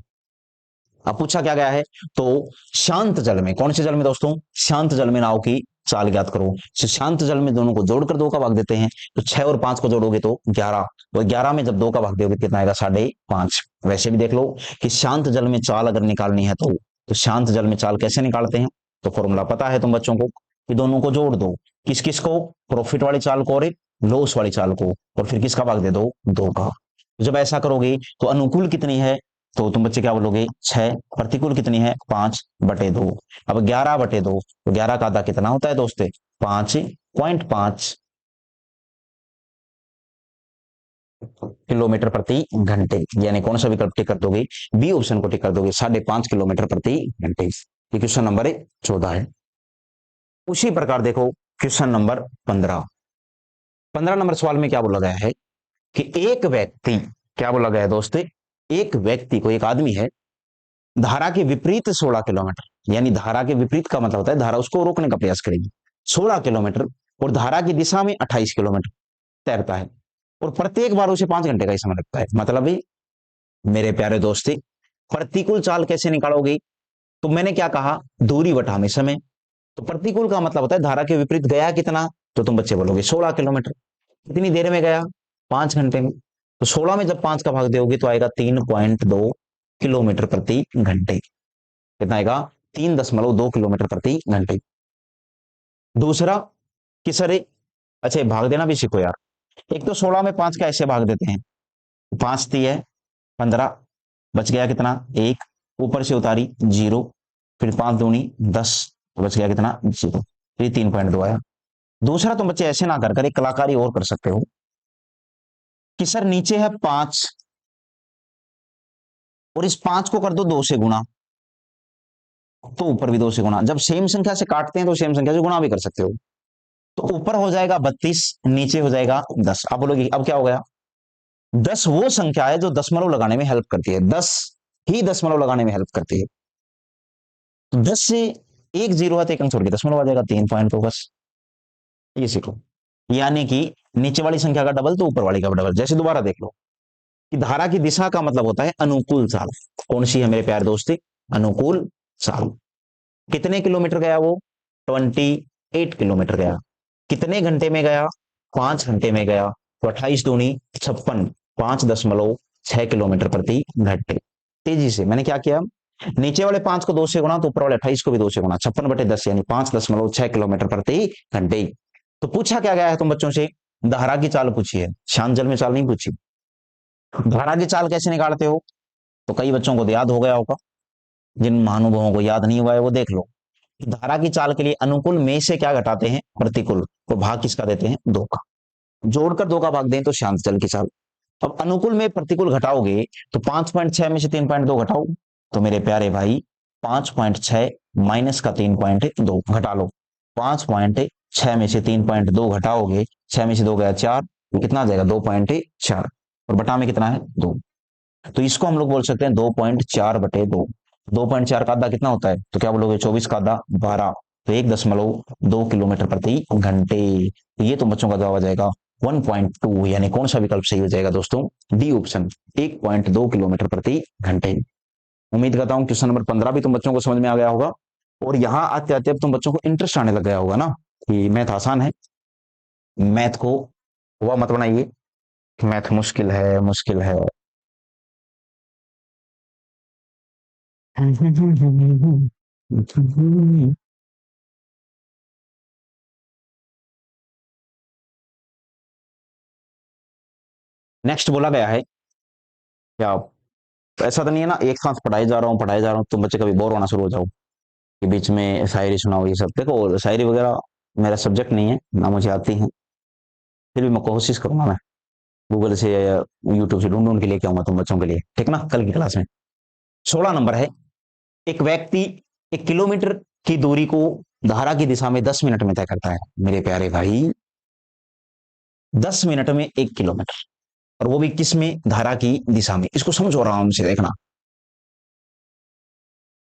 अब पूछा क्या गया है, तो शांत जल में, कौन से जल में दोस्तों शांत जल में नाव की चाल ज्ञात करो। तो शांत जल में दोनों को जोड़कर 2 का भाग देते हैं, तो 6 और 5 को जोड़ोगे तो 11, और 11 में जब 2 का भाग दोगे कितना आएगा 5.5। वैसे भी देख लो कि शांत जल में चाल अगर निकालनी है तो शांत जल में चाल कैसे निकालते हैं, तो फॉर्मूला पता है तुम बच्चों को कि दोनों को जोड़ दो, किस किस को प्रॉफिट वाली चाल को और लॉस वाली चाल को, और फिर किसका भाग दे दो 2 का। जब ऐसा करोगे तो अनुकूल कितनी है, तो तुम बच्चे क्या बोलोगे 6, प्रतिकूल कितनी है 5/2। अब 11/2, तो 11 का आधा कितना होता है दोस्ते 5.5 किलोमीटर प्रति घंटे, यानी कौन सा विकल्प टिक कर दोगे बी ऑप्शन को टिक कर दोगे 5.5 किलोमीटर प्रति घंटे। ये क्वेश्चन नंबर 14 है। उसी प्रकार देखो क्वेश्चन नंबर 15। 15 नंबर सवाल में क्या बोला गया है कि एक व्यक्ति, क्या बोला गया है दोस्ते, एक व्यक्ति को, एक आदमी है, धारा के विपरीत 16 किलोमीटर, यानी धारा के विपरीत का मतलब होता है धारा उसको रोकने का प्रयास करेगी 16 किलोमीटर, और धारा की दिशा में 28 किलोमीटर तैरता है, और प्रत्येक बार उसे 5 घंटे का ही समय लगता है। मतलब भी मेरे प्यारे दोस्ती प्रतिकूल चाल कैसे निकालोगे, तो मैंने क्या कहा दूरी बटा में समय। तो प्रतिकूल का मतलब होता है धारा के विपरीत गया कितना, तो तुम बच्चे बोलोगे 16 किलोमीटर, कितनी देर में गया 5 घंटे में। तो 16 में जब 5 का भाग दोगे तो आएगा 3.2 किलोमीटर प्रति घंटे, कितना आएगा 3.2 किलोमीटर प्रति घंटे। दूसरा कि सर अच्छा भाग देना भी सीखो यार, एक तो 16 में 5 का ऐसे भाग देते हैं, 5 ती है 15, बच गया कितना 1, ऊपर से उतारी 0, फिर 5 दूनी 10, बच गया कितना 0, फिर 3.2 आया। दूसरा तुम बच्चे ऐसे ना कर एक कलाकारी और कर सकते हो कि सर नीचे है 5 और इस 5 को कर दो 2 से गुणा, तो ऊपर भी 2 से गुणा, जब सेम संख्या से काटते हैं तो सेम संख्या से गुणा भी कर सकते हो। तो ऊपर हो जाएगा 32, नीचे हो जाएगा 10। अब बोलोगे अब क्या हो गया, 10 वो संख्या है जो दशमलव लगाने में हेल्प करती है, 10 ही दशमलव लगाने में हेल्प करती है। तो 10 से 1 0 है तो 1 अंक छोड़ के दशमलव आ जाएगा 3.2 बस, ये सीखो। यानी कि नीचे वाली संख्या का डबल तो ऊपर वाली का डबल। जैसे दोबारा देख लो कि धारा की दिशा का मतलब होता है अनुकूल चाल, कौन सी है मेरे प्यारे दोस्ती अनुकूल चाल। कितने किलोमीटर गया वो? 28 किलोमीटर गया। कितने घंटे में गया? 5 घंटे में गया। तो 28 दूनी 56, 5.6 किलोमीटर प्रति घंटे। तेजी से मैंने क्या किया, नीचे वाले 5 को 2 से गुणा तो ऊपर वाले 28 को भी 2 से गुणा, 56/10 यानी 5.6 किलोमीटर प्रति घंटे। तो पूछा क्या गया है तुम बच्चों से? धारा की चाल पूछी है, शांत जल में चाल नहीं पूछी। धारा की चाल कैसे निकालते हो? तो कई बच्चों को याद हो गया होगा, जिन महानुभावों को याद नहीं हुआ है वो देख लो। धारा की चाल के लिए अनुकूल में से क्या घटाते हैं? प्रतिकूल। तो भाग किसका देते हैं? 2 का। जोड़कर 2 का भाग दें तो शांत जल की चाल। अब अनुकूल में प्रतिकूल घटाओगे तो 5.6 में से 3.2 घटाओ, तो मेरे प्यारे भाई 5.6 माइनस का 3.2 घटा लो। 5.6 में से 3.2 घटाओगे, 6 में से 2 गया 4, तो कितना आ जाएगा? 2.4, और बटा में कितना है? 2। तो इसको हम लोग बोल सकते हैं 2.4/2। 2.4 का आधा कितना होता है? तो क्या बोलोगे? 24 का आधा 12, तो 1.2 किलोमीटर प्रति घंटे। तो ये तो बच्चों का जवाब आ जाएगा 1.2, यानी कौन सा विकल्प सही हो जाएगा दोस्तों? डी ऑप्शन, 1.2 किलोमीटर प्रति घंटे। उम्मीद करता हूं क्वेश्चन नंबर 15 भी तुम बच्चों को समझ में आ गया होगा, और यहां आते आते अब तुम बच्चों को इंटरेस्ट आने लग गया होगा ना कि मैथ आसान है। मैथ को हुआ मत बनाइए कि मैथ मुश्किल है, मुश्किल है। नेक्स्ट बोला गया है क्या? ऐसा तो नहीं है ना एक साथ पढ़ाई जा रहा हूँ पढ़ाई जा रहा हूँ, तुम बच्चे कभी बोर होना शुरू हो जाओ कि बीच में शायरी सुनाओ ये सब। देखो शायरी वगैरह मेरा सब्जेक्ट नहीं है ना, मुझे आती है, फिर भी मैं कोशिश करूंगा, मैं गूगल से या यूट्यूब से ढूंढ ढूंढ के लेके आऊंगा तुम बच्चों के लिए, ठीक ना, कल की क्लास में। 16 नंबर है, एक व्यक्ति 1 किलोमीटर की दूरी को धारा की दिशा में 10 मिनट में तय करता है। मेरे प्यारे भाई 10 मिनट में 1 किलोमीटर, और वो भी किस में? धारा की दिशा में। इसको समझो आराम से देखना।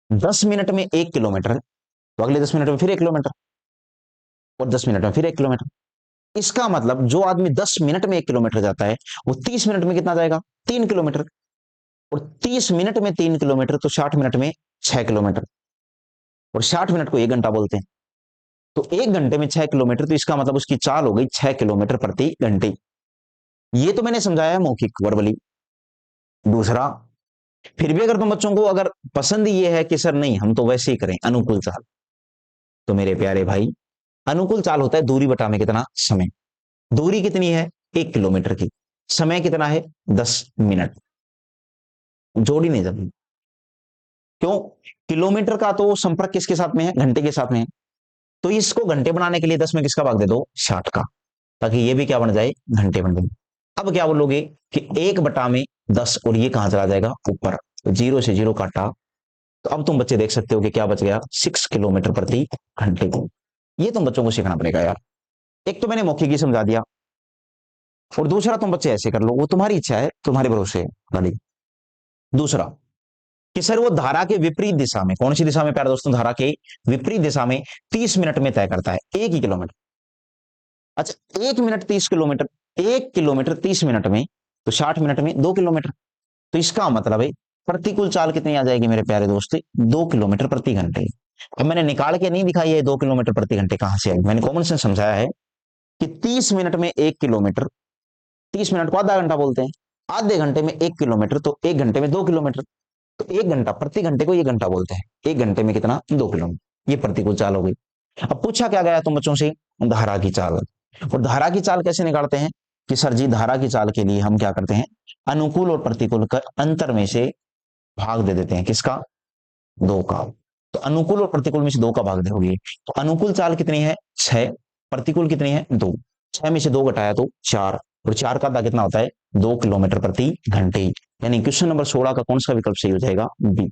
10 मिनट में 1 किलोमीटर, तो अगले 10 मिनट में फिर 1 किलोमीटर, और 10 मिनट में फिर 1 किलोमीटर। इसका मतलब जो आदमी 10 मिनट में 1 किलोमीटर जाता है, वो 30 मिनट में कितना जाएगा? 3 किलोमीटर। और 30 मिनट में 3 किलोमीटर, तो 60 मिनट में 6 किलोमीटर, और 60 मिनट को 1 घंटा बोलते हैं। तो 1 घंटे में 6 किलोमीटर, तो इसका मतलब उसकी चाल हो गई 6 किलोमीटर प्रति घंटे। ये तो मैंने समझाया है मौखिक वर्बली। दूसरा, फिर भी अगर तुम बच्चों को अगर पसंद ये है कि सर नहीं हम तो वैसे ही करें अनुकूल चाल, तो मेरे प्यारे भाई अनुकूल चाल होता है दूरी बटा में कितना? समय। दूरी कितनी है? 1 किलोमीटर की। समय कितना है? 10 मिनट। जोड़ी नहीं जब, क्यों? किलोमीटर का तो संपर्क किसके साथ में है? घंटे के साथ में है। तो इसको घंटे बनाने के लिए 10 में किसका भाग दे दो? 60 का, ताकि ये भी क्या बन जाए? घंटे बन जाए। अब क्या बोलोगे कि 1/10, और ये कहां चला जाएगा? ऊपर। तो 0 से 0 काटा, तो अब तुम बच्चे देख सकते हो कि क्या बच गया? 6 किलोमीटर प्रति घंटे। ये तुम बच्चों को सीखना पड़ेगा यार। एक तो मैंने मौखिक ही समझा दिया, और दूसरा तुम बच्चे ऐसे कर लो, वो तुम्हारी इच्छा है, तुम्हारे भरोसे है गाड़ी। दूसरा कि सर वो धारा के विपरीत दिशा में, कौन सी दिशा में प्यारे दोस्तों? धारा के विपरीत दिशा में 30 मिनट में तय करता है 1 ही किलोमीटर। अच्छा 1 मिनट 30 किलोमीटर, 1 किलोमीटर 30 मिनट में, तो 60 मिनट में 2 किलोमीटर। तो इसका मतलब है प्रतिकूल चाल कितनी आ जाएगी मेरे प्यारे दोस्त? 2 किलोमीटर प्रति घंटे। अब मैंने निकाल के नहीं दिखाई है 2 किलोमीटर प्रति घंटे कहां से आई, मैंने कॉमन सेंस समझाया है कि 30 मिनट में 1 किलोमीटर, 30 मिनट को आधा घंटा बोलते हैं, आधे घंटे में 1 किलोमीटर, तो 1 घंटे में 2 किलोमीटर। तो 1 घंटा, प्रति घंटे को ये घंटा बोलते हैं, 1 घंटे में कितना? 2 किलोमीटर। ये प्रतिकूल चाल हो गई। अब पूछा क्या गया तुम बच्चों से? धारा की चाल। और धारा की चाल कैसे निकालते हैं? कि सर जी धारा की चाल के लिए हम क्या करते हैं? अनुकूल और प्रतिकूल का अंतर में से भाग दे देते हैं, किसका? 2 का। तो अनुकूल और प्रतिकूल में से 2 का भाग दोगे, तो अनुकूल चाल कितनी है? 6। प्रतिकूल कितनी है? 2। 6 में से 2 घटाया तो 4, और 4 का आधा कितना होता है? 2 किलोमीटर प्रति घंटे। यानी क्वेश्चन नंबर 16 का कौन सा विकल्प सही हो जाएगा? बी।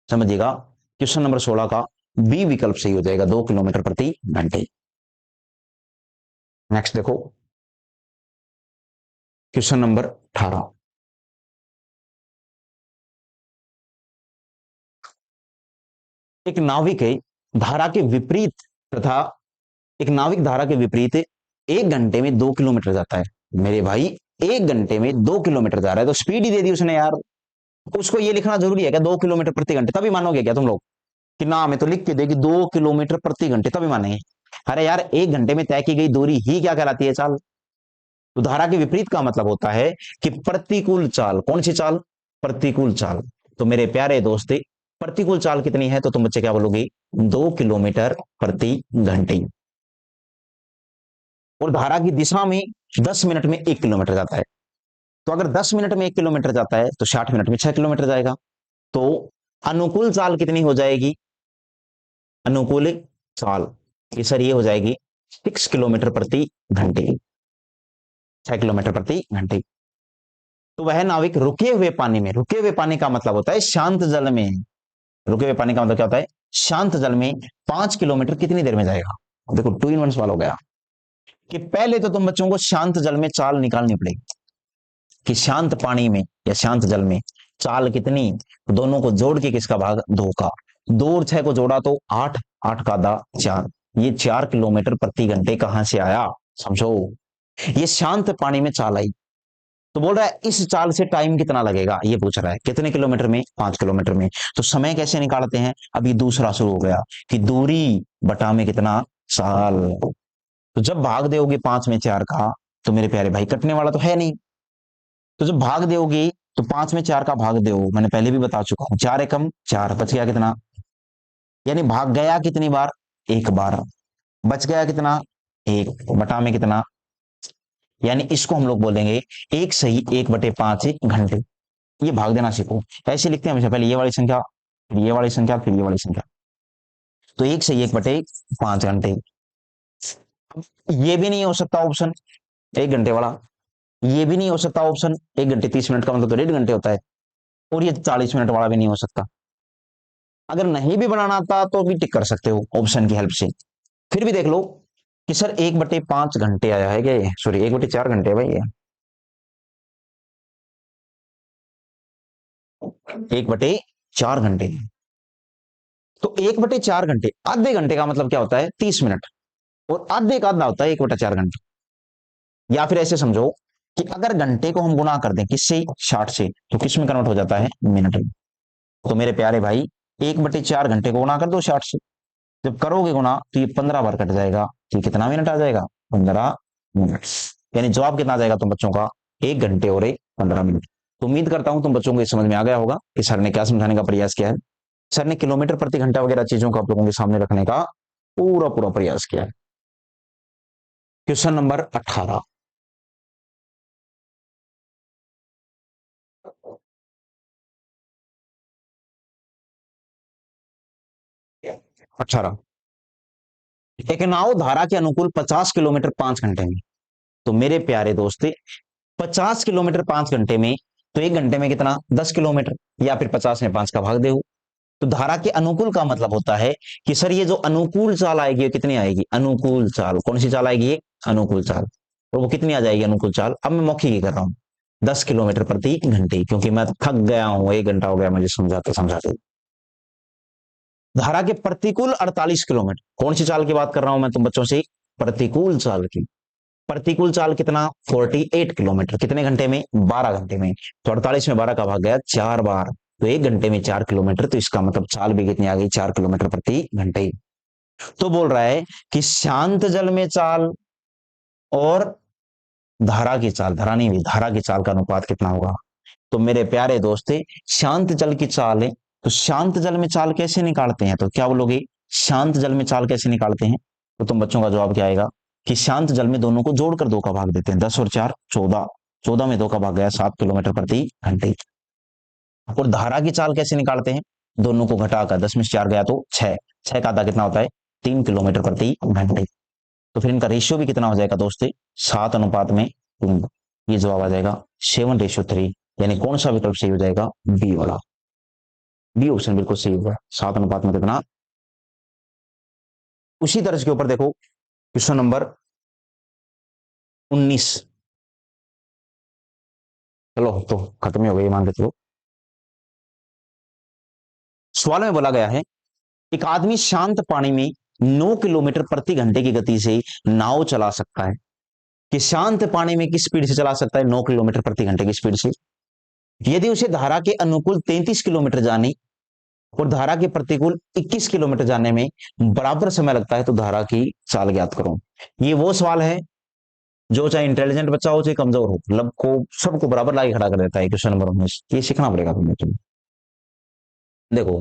समझिएगा, क्वेश्चन नंबर 16 का बी विकल्प सही हो जाएगा, 2 किलोमीटर प्रति घंटे। नेक्स्ट देखो, क्वेश्चन नंबर 18। एक नाविक है धारा के विपरीत तथा एक नाविक धारा के विपरीत 1 घंटे में 2 किलोमीटर जाता है। मेरे भाई 1 घंटे में 2 किलोमीटर जा रहा है, तो स्पीड ही दे दी उसने यार। उसको ये लिखना जरूरी है क्या? 2 किलोमीटर प्रति घंटे, तभी मानोगे क्या तुम लोग? कि ना में तो लिख के देगी 2 किलोमीटर प्रति घंटे तभी मानेंगे। अरे यार, 1 घंटे में तय की गई दूरी ही क्या कहलाती है? चाल। तो धारा के विपरीत का मतलब होता है कि प्रतिकूल चाल। कौन सी चाल? प्रतिकूल चाल। तो मेरे प्यारे दोस्त, प्रतिकूल चाल कितनी है तो तुम बच्चे क्या बोलोगे? 2 किलोमीटर प्रति घंटे। और धारा की दिशा में 10 मिनट में 1 किलोमीटर जाता है। तो अगर 10 मिनट में 1 किलोमीटर जाता है तो 60 मिनट में 6 किलोमीटर जाएगा। तो अनुकूल चाल कितनी हो जाएगी? अनुकूल चाल ये सर ये हो जाएगी 6 किलोमीटर प्रति घंटे। 6 किलोमीटर प्रति घंटे। तो वह नाविक रुके हुए पानी में, रुके हुए पानी का मतलब होता है शांत जल में, रुके हुए पानी का मतलब क्या होता है? शांत जल में 5 किलोमीटर कितनी देर में जाएगा? देखो 2 in 1 सवाल हो गया कि पहले तो तुम बच्चों को शांत जल में चाल निकालनी पड़ेगी कि शांत पानी में या शांत जल में चाल कितनी। दोनों को जोड़ के किसका भाग? 2 का। 2 और 6 को जोड़ा तो 8, 8 का आधा 4। ये 4 किलोमीटर प्रति घंटे कहां से आया? समझो, ये शांत पानी में चाल आई। तो बोल रहा है इस चाल से टाइम कितना लगेगा, ये पूछ रहा है। कितने किलोमीटर में? 5 किलोमीटर में। तो समय कैसे निकालते हैं? अभी दूसरा शुरू हो गया कि दूरी बटा में कितना? साल। तो जब भाग दोगे 5 में 4 का तो मेरे प्यारे भाई कटने वाला तो है नहीं। तो जब भाग दोगे तो 5 में 4 का भाग दो, मैंने पहले भी बता चुका हूं। 4 एकम 4, बच गया कितना? यानी भाग गया कितनी बार? एक बार। बच गया कितना? एक। बटा में कितना? यानी इसको हम लोग बोलेंगे 1/1/5 घंटे। ये भाग देना सीखो। ऐसे लिखते हैं हमेशा, पहले ये वाली संख्या, फिर ये वाली संख्या, फिर ये वाली संख्या। तो 1/1/5 घंटे। ये भी नहीं हो सकता ऑप्शन 1 घंटे वाला। ये भी नहीं हो सकता ऑप्शन 1 घंटे 30 मिनट का मतलब तो 1.5 घंटे होता है। और ये 40 मिनट वाला भी नहीं हो सकता। अगर नहीं भी बनाना आता तो भी टिक कर सकते हो ऑप्शन की हेल्प से। फिर भी देख लो कि सर 1/5 घंटे आया है क्या? ये सॉरी 1/4 घंटे है भाई ये। 1/4 घंटे। तो 1/4 घंटे, आधे घंटे का मतलब क्या होता है? 30 मिनट। और आधे का आधा होता है 1/4 घंटे। या फिर ऐसे समझो कि अगर घंटे को हम गुना कर दें किससे? 60 से, तो किस में कन्वर्ट हो जाता है? मिनट में। तो मेरे प्यारे भाई 1/4 घंटे को गुना कर दो 60 से। जब करोगे गुना तो ये 15 बार कट जाएगा। तो ये कितना मिनट आ जाएगा? 15 मिनट। यानी जवाब कितना आ जाएगा तुम बच्चों का? 1 घंटे और 15 मिनट। तो उम्मीद करता हूं तुम बच्चों को ये समझ में आ गया होगा कि सर ने क्या समझाने का प्रयास किया है। सर ने किलोमीटर प्रति घंटा वगैरह चीजों को आप लोगों के सामने रखने का पूरा पूरा प्रयास किया है। Question number 18। 18, एक नाव धारा के अनुकूल 50 किलोमीटर 5 घंटे में। तो मेरे प्यारे दोस्त 50 किलोमीटर 5 घंटे में, तो 1 घंटे में कितना? 10 किलोमीटर। या फिर 50 में 5 का भाग दे। तो धारा के अनुकूल का मतलब होता है कि सर ये जो अनुकूल चाल आएगी वो कितनी आएगी? अनुकूल चाल। कौन सी चाल आएगी? ये अनुकूल चाल। और वो कितनी आ जाएगी अनुकूल चाल? अब मैं मौखिक ही कर रहा हूं, 10 किलोमीटर प्रति घंटे, क्योंकि मैं थक गया हूं, 1 घंटा हो गया मुझे समझाते समझाते। धारा के प्रतिकूल 48 किलोमीटर। कौन सी चाल की बात कर रहा हूं मैं तुम बच्चों से? प्रतिकूल चाल की। प्रतिकूल चाल कितना? 48 किलोमीटर। कितने घंटे में? 12 घंटे में। तो 48 में 12 का भाग गया 4 बार। तो 1 घंटे में 4 किलोमीटर, तो इसका मतलब चाल भी कितनी आ गई? 4 किलोमीटर प्रति घंटे। तो बोल रहा है कि शांत जल में चाल और धारा की चाल, धारा नहीं हुई, धारा की चाल का अनुपात कितना होगा? तो मेरे प्यारे दोस्त शांत जल की चाल है। तो शांत जल में चाल कैसे निकालते हैं? तो क्या बोलोगे? शांत जल में चाल कैसे निकालते हैं? तो तुम बच्चों का जवाब क्या आएगा कि शांत जल में दोनों को जोड़कर 2 का भाग देते हैं। 10 और 4 14। 14 में 2 का भाग गया 7 किलोमीटर प्रति घंटे। और धारा की चाल कैसे निकालते हैं? दोनों को घटाकर 10 में से 4 गया तो 6। 6 का आधा कितना होता है? 3 किलोमीटर प्रति घंटे। तो फिर इनका रेशियो भी कितना हो जाएगा दोस्तों? 7:3। ये जवाब आ जाएगा 7:3। यानी कौन सा विकल्प सही हो जाएगा? बी वाला। बी ऑप्शन बिल्कुल सही होगा। 7 अनुपात में कितना? उसी तरह के ऊपर देखो क्वेश्चन नंबर 19। चलो तो खत्म ही हो गई मान के चलो। सवाल में बोला गया है एक आदमी शांत पानी में 9 किलोमीटर प्रति घंटे की गति से नाव चला सकता है। कि शांत पानी में किस स्पीड से चला सकता है? 9 किलोमीटर प्रति घंटे की स्पीड से। यदि उसे धारा के अनुकूल 33 किलोमीटर जाने और धारा के प्रतिकूल 21 किलोमीटर जाने में बराबर समय लगता है, तो धारा की चाल ज्ञात करो। ये वो सवाल है जो चाहे इंटेलिजेंट बच्चा हो चाहे कमजोर हो, मतलब को सबको बराबर लाके खड़ा कर देता है। क्वेश्चन नंबर 19 ये सीखना पड़ेगा तुम्हें। देखो,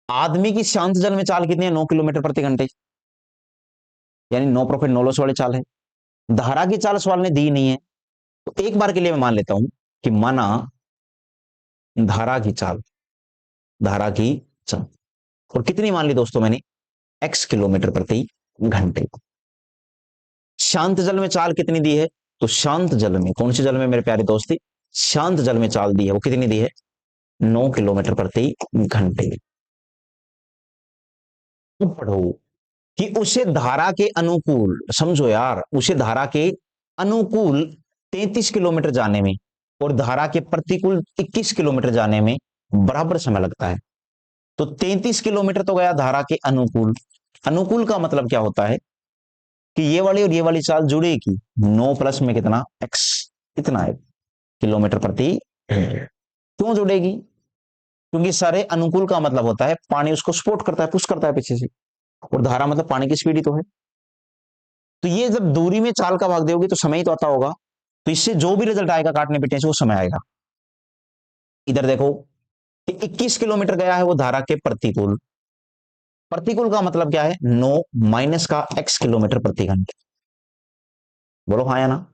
आदमी की शांत जल में चाल कितनी है? 9 किलोमीटर प्रति घंटे, यानी नो प्रॉफिट नो लॉस वाली चाल है। धारा की चाल सवाल ने दी नहीं है, तो एक बार के लिए मैं मान लेता हूं कि माना धारा की चाल, धारा की चाल, और कितनी मान ली दोस्तों मैंने? x किलोमीटर प्रति घंटे। शांत जल में चाल कितनी दी है? तो शांत जल में, कौन से जल में मेरे प्यारे दोस्ती? शांत जल में चाल दी है, वो कितनी दी है? 9 किलोमीटर प्रति घंटे। अब पढ़ो कि उसे धारा के अनुकूल, समझो यार, उसे धारा के अनुकूल 33 किलोमीटर जाने में और धारा के प्रतिकूल 21 किलोमीटर जाने में बराबर समय लगता है। तो 33 किलोमीटर तो गया धारा के अनुकूल। अनुकूल का मतलब क्या होता है कि ये वाली और ये वाली चाल जुड़ेगी। 9 प्लस में कितना? x, कितना है? किलोमीटर प्रति। क्यों जुड़ेगी? क्योंकि सारे अनुकूल का मतलब होता है पानी उसको सपोर्ट करता है, पुश करता है पीछे से, और धारा मतलब पानी की स्पीड ही तो है। तो ये जब दूरी में चाल का भाग दोगे तो समय ही तो आता होगा, तो इससे जो भी रिजल्ट आएगा काटने पीटने से वो समय आएगा। इधर देखो कि 21 किलोमीटर गया है वो धारा के प्रतिकूल। प्रतिकूल का मतलब क्या है? 9 माइनस का x किलोमीटर प्रति घंटे। बोलो हाँ या ना?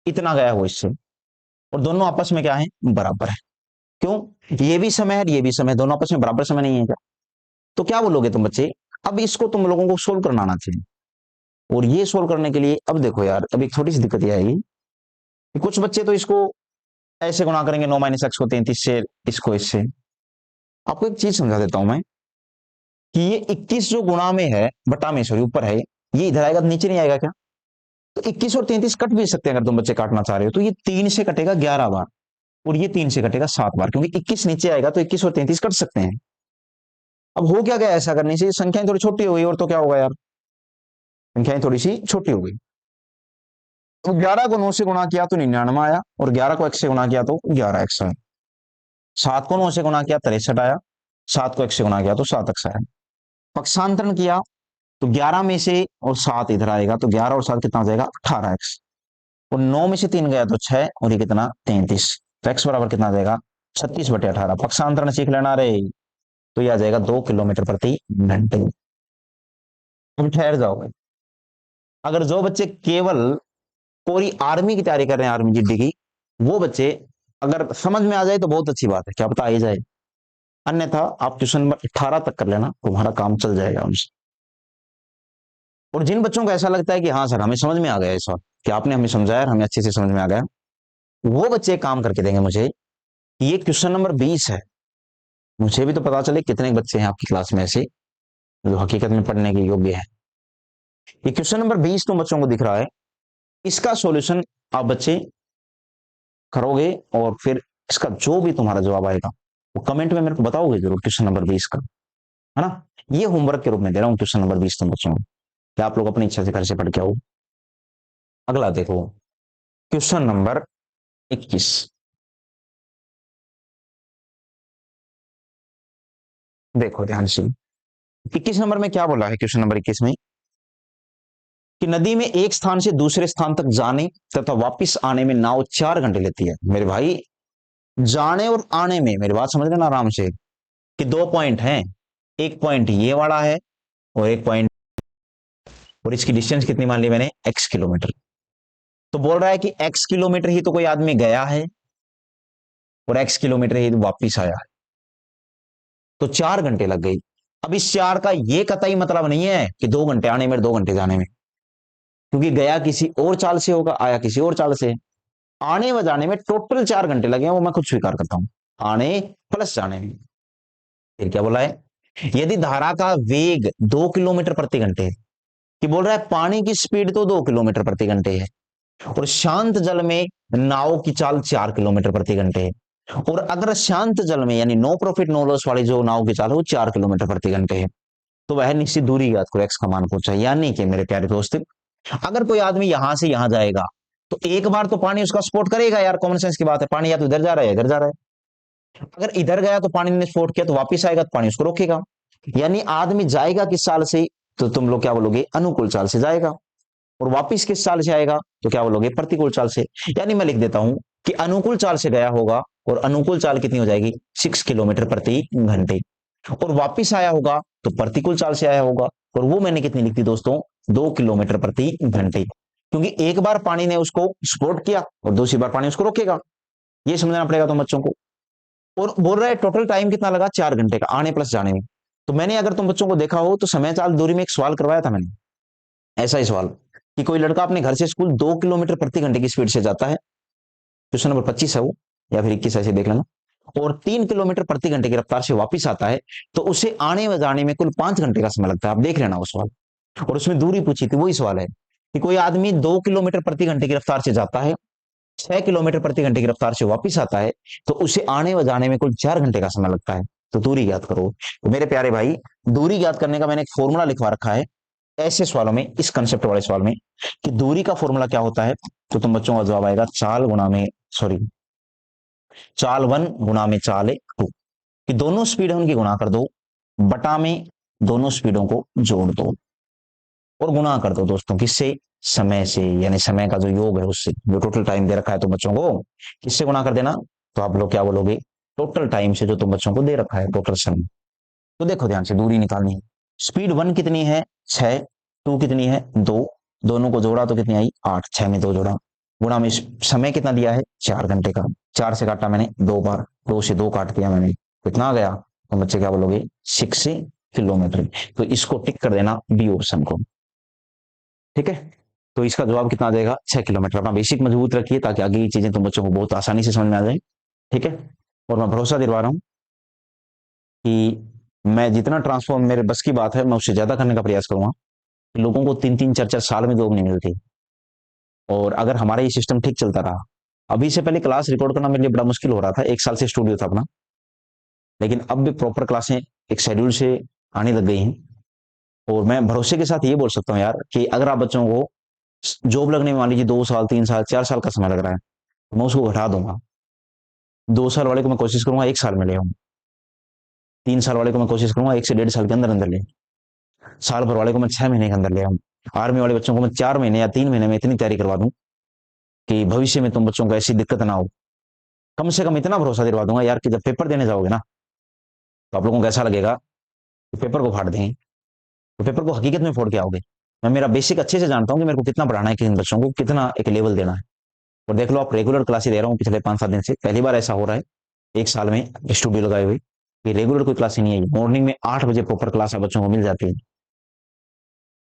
इतना गया वो इससे, और दोनों आपस में क्या है? बराबर है। क्यों? ये भी समय है, ये भी समय, दोनों आपस में बराबर समय नहीं है क्या? तो क्या बोलोगे तुम बच्चे? अब इसको तुम लोगों को सोल्व करना आना चाहिए। और ये सोल्व करने के लिए अब देखो यार, अब एक छोटी सी दिक्कत ये आएगी कि कुछ बच्चे तो इसको ऐसे गुणा करेंगे, 9 माइनस एक्स को 33 से, इसको इससे। आपको एक चीज समझा देता हूं मैं कि ये 21 जो गुणा में है, बटा में सॉरी ऊपर है, ये इधर आएगा तो नीचे नहीं आएगा क्या? तो 21 और 33 कट भी सकते हैं अगर तुम बच्चे काटना चाह रहे हो, तो ये 3 से कटेगा 11 बार और ये 3 से कटेगा 7 बार, क्योंकि 21 नीचे आएगा तो 21 और 33 कट सकते हैं। अब हो क्या गया ऐसा करने से? संख्याएं थोड़ी छोटी हो गई, और तो क्या होगा यार, संख्याएं थोड़ी सी छोटी हो गई। तो 11 को 9 से गुणा किया तो 99 आया, और 11 को x से गुणा किया तो 11x आया। 7 को 9 से गुणा किया 63 आया, 7 को x से गुणा किया तो 7x आया। पक्षांतरण किया तो 11 में से और 7 इधर आएगा, तो 11 और 7 कितना हो जाएगा? 18x। और 9 में से 3 गया तो 6, और ये कितना? 33। तो x बराबर कितना आ जाएगा? 36/18। पक्षांतरण सीख लेना रे। तो ये आ जाएगा 2 किलोमीटर प्रति घंटे। अब ठहर जाओगे, अगर जो बच्चे केवल पूरी आर्मी की तैयारी कर रहे हैं, आर्मी जीडी की, वो बच्चे अगर समझ में आ जाए तो बहुत अच्छी बात है, क्या पता आ ही जाए। अन्यथा आप क्वेश्चन नंबर 18 तक कर लेना, तुम्हारा काम चल जाएगा उनसे। और जिन बच्चों को ऐसा लगता है कि हाँ सर हमें समझ में आ गया इस वक्त, कि आपने हमें समझाया और हमें अच्छे से समझ में आ गया, वो बच्चे काम करके देंगे मुझे। ये क्वेश्चन नंबर 20 है, मुझे भी तो पता चले कितने बच्चे हैं आपकी क्लास में ऐसे जो हकीकत में पढ़ने के योग्य है। ये क्वेश्चन नंबर 20 तुम बच्चों को दिख रहा है, इसका सॉल्यूशन आप बच्चे करोगे, और फिर इसका जो भी तुम्हारा जवाब आएगा वो कमेंट में मेरे को बताओगे जरूर, क्वेश्चन नंबर 20 का, है ना? ये होमवर्क के रूप में दे रहा हूँ क्वेश्चन नंबर 20 तुम बच्चों को, कि आप लोग अपनी इच्छा से घर से पढ़ के आओ। अगला देखो, क्वेश्चन नंबर 21। देखो ध्यान से, 21 नंबर में क्या बोला है? क्वेश्चन नंबर 21 में कि नदी में एक स्थान से दूसरे स्थान तक जाने तथा वापस आने में नाव 4 घंटे लेती है। मेरे भाई, जाने और आने में, मेरी बात समझ लेना आराम से, कि 2 पॉइंट हैं, एक पॉइंट ये वाला है और एक पॉइंट, और इसकी डिस्टेंस कितनी मान ली मैंने? x kilometre. तो बोल रहा है कि x किलोमीटर ही तो कोई आदमी गया है और x किलोमीटर ही तो वापिस आया है, तो 4 घंटे लग गई। अब इस 4 का ये कतई मतलब नहीं है कि 2 घंटे आने में 2 घंटे जाने में, क्योंकि गया किसी और चाल से होगा, आया किसी और चाल से। आने व जाने में टोटल 4 घंटे लगे हैं, वो मैं खुद स्वीकार करता हूं, आने प्लस जाने में। फिर क्या बोला है? यदि धारा का वेग 2 किलोमीटर प्रति घंटे है, कि बोल रहा है पानी की स्पीड तो 2 किलोमीटर प्रति घंटे है, और शांत जल में नाव की चाल 4 किलोमीटर प्रति घंटे है, और अगर शांत जल में यानी नो प्रॉफिट नो लॉस वाली जो नाव की चाल है वो 4 किलोमीटर प्रति घंटे है, तो वह निश्चित दूरी याद करो x का मान पूछा। यानी कि मेरे प्यारे दोस्त, अगर कोई आदमी यहां से यहां जाएगा तो एक बार तो पानी उसका सपोर्ट करेगा यार, कॉमन सेंस की बात है, पानी या तो इधर जा रहा है इधर जा रहा है, अगर इधर गया तो पानी ने स्फोट किया, तो वापिस आएगा तो पानी उसको रोकेगा। यानी आदमी जाएगा किस चाल से, तो तुम लोग क्या बोलोगे, अनुकूल चाल से जाएगा। और वापिस किस चाल से आएगा, तो क्या बोलोगे, प्रतिकूल चाल से। यानी मैं लिख देता हूं कि अनुकूल चाल से गया होगा, और अनुकूल चाल कितनी हो जाएगी, 6 किलोमीटर प्रति घंटे। और वापिस आया होगा तो प्रतिकूल चाल से आया होगा, और वो मैंने कितनी लिखी दोस्तों, 2 किलोमीटर प्रति घंटे। क्योंकि एक बार पानी ने उसको सपोर्ट किया और दूसरी बार पानी उसको रोकेगा, ये समझना पड़ेगा तुम बच्चों को। और बोल रहा है टोटल टाइम कितना लगा, 4 घंटे का आने प्लस जाने में। तो मैंने अगर तुम बच्चों को देखा हो तो समय चाल दूरी में एक सवाल करवाया था मैंने, ऐसा ही सवाल, कि कोई लड़का अपने घर से स्कूल 2 किलोमीटर प्रति घंटे की स्पीड से जाता है, क्वेश्चन नंबर 25 है वो, या फिर 21 ऐसे देख लेना, और 3 किलोमीटर प्रति घंटे की रफ्तार से वापिस आता है, तो उसे आने व जाने में कुल 5 घंटे का समय लगता है। आप देख लेना वो सवाल। और उसमें दूरी पूछी थी, वही सवाल है कि कोई आदमी 2 किलोमीटर प्रति घंटे की रफ्तार से जाता है, 6 किलोमीटर प्रति घंटे की रफ्तार से वापिस आता है, तो उसे आने व जाने में कुल 4 घंटे का समय लगता है। तो दूरी ज्ञात करो। तो मेरे प्यारे भाई, दूरी ज्ञात करने का मैंने एक फॉर्मूला लिखवा रखा है ऐसे सवालों में, इस कंसेप्ट वाले सवाल में, कि दूरी का फॉर्मूला क्या होता है। तो तुम बच्चों का जवाब आएगा चाल गुणा में, सॉरी, चाल 1 गुणा में चाल 2, कि दोनों स्पीड उनकी गुणा कर दो, बटा में दोनों स्पीडों को जोड़ दो, और गुणा कर दो दोस्तों किससे, समय से, यानी समय का जो योग है उससे, जो टोटल टाइम दे रखा है तुम बच्चों को, किससे गुणा कर देना। तो आप लोग क्या बोलोगे, टोटल टाइम से, जो तुम बच्चों को दे रखा है टोटल समय। तो देखो ध्यान से, दूरी निकालनी है। स्पीड 1 कितनी है, 6, 2 कितनी है, 2, दोनों को जोड़ा तो कितनी आई, 8, 6 में 2 जोड़ा, गुणा में समय कितना दिया है, 4 घंटे का, 4 से काटा मैंने 2 बार, 2 से 2 काट दिया मैंने, कितना आ गया, तो बच्चे क्या बोलोगे, 6 किलोमीटर। तो इसको टिक कर देना बी ऑप्शन को, ठीक है। तो इसका जवाब कितना आ जाएगा, 6 किलोमीटर। अपना बेसिक मजबूत रखिए ताकि आगे की चीजें तुम बच्चों को बहुत आसानी से समझ में आ जाए, ठीक है। और मैं भरोसा दिलवा रहा हूं कि मैं जितना ट्रांसफॉर्म मेरे बस की बात है, मैं उससे ज्यादा करने का प्रयास करूंगा। लोगों को 3-3, 4-4 साल में जॉब नहीं मिलती, और अगर हमारा ये सिस्टम ठीक चलता रहा, अभी से पहले क्लास रिकॉर्ड करना मेरे लिए बड़ा मुश्किल हो रहा था, 1 साल से स्टूडियो था अपना, लेकिन अब भी प्रॉपर क्लासें एक शेड्यूल से आने लग गई हैं। और मैं भरोसे के साथ ये बोल सकता हूँ यार, कि अगर आप बच्चों को जॉब लगने में मान लीजिए 2 साल, 3 साल, 4 साल का समय लग रहा है, तो मैं उसको घटा दूंगा। 2 साल वाले को मैं कोशिश करूंगा 1 साल में ले आऊं, 3 साल वाले को मैं कोशिश करूंगा 1 से 1.5 साल के अंदर अंदर ले, साल भर वाले को मैं 6 महीने के अंदर ले आऊं, आर्मी वाले बच्चों को मैं 4 महीने या 3 महीने में इतनी तैयारी करवा दूं कि भविष्य में तुम बच्चों को ऐसी दिक्कत ना हो। कम से कम इतना भरोसा दिलवा दूंगा यार, कि जब पेपर देने जाओगे ना, तो आप लोगों को ऐसा लगेगा कि पेपर को फाड़ देंगे, तो पेपर को हकीकत में फोड़ के आओगे। मैं मेरा बेसिक अच्छे से जानता हूँ कि मेरे को कितना पढ़ाना है, किन बच्चों को कितना एक लेवल देना है। और देख लो, आप रेगुलर क्लासेस दे रहा हूँ पिछले 5-7 दिन से, पहली बार ऐसा हो रहा है 1 साल में स्टूडियो लगाए हुए, कि रेगुलर कोई क्लास नहीं है। मॉर्निंग में 8 बजे प्रॉपर क्लास बच्चों को मिल जाती है।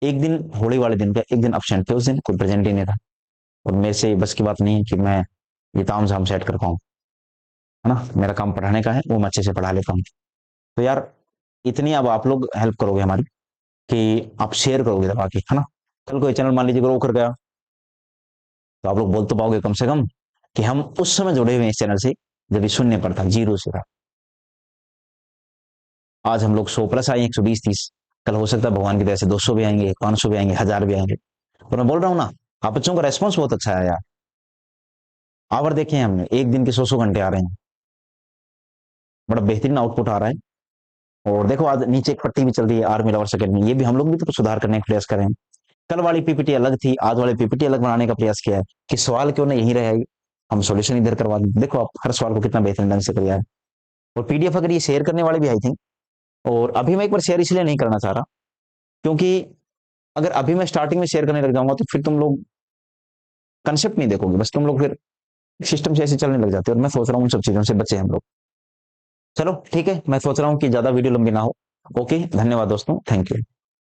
एक दिन होली वाले दिन का एक दिन अपसेंट थे, उस दिन कोई प्रेजेंट ही नहीं था, और मेरे से बस की बात नहीं है कि मैं ये ताम झाम सेट कर पाऊँ, है ना। मेरा काम पढ़ाने का है, वो मैं अच्छे से पढ़ा लेता हूँ। तो यार, इतनी अब आप लोग हेल्प करोगे हमारी, कि आप शेयर करोगे दबा के, है ना। कल कोई चैनल मान लीजिए ग्रो कर गया, तो आप लोग बोल तो पाओगे कम से कम कि हम उस समय जुड़े हुए हैं इस चैनल से, जब ये शून्य पर था, जीरो से था। आज हम लोग 100 प्लस आए, 120-130, कल हो सकता है भगवान की तरह से 200 भी आएंगे, 500 भी आएंगे, 1000 भी आएंगे। और मैं बोल रहा हूँ ना, आप बच्चों का रेस्पॉन्स बहुत अच्छा है यार। आवर देखे हैं हमने, एक दिन के 100 घंटे आ रहे हैं, बड़ा बेहतरीन आउटपुट आ रहा है। और देखो, आज नीचे एक पट्टी भी चल रही है, आर्मी लवर्स अकेडमी, ये भी हम लोग भी तो सुधार करने का प्रयास करें। कल वाली पीपीटी अलग थी, आज वाली पीपीटी अलग बनाने का प्रयास किया है, कि सवाल क्यों ना यही रहे, हम सॉल्यूशन इधर करवा दें। देखो आप हर सवाल को कितना बेहतरीन ढंग से किया है। और पीडीएफ अगर ये शेयर करने वाले भी आई थिंक, और अभी मैं एक बार शेयर इसलिए नहीं करना चाह रहा, क्योंकि अगर अभी मैं स्टार्टिंग में शेयर करने लग जाऊंगा, तो फिर तुम लोग कंसेप्ट नहीं देखोगे, बस तुम लोग फिर सिस्टम से ऐसे चलने लग जाते हो। और मैं सोच रहा हूँ उन सब चीजों से बचे हम लोग। चलो ठीक है, मैं सोच रहा हूँ कि ज्यादा वीडियो लंबी ना हो। ओके, धन्यवाद दोस्तों, थैंक यू।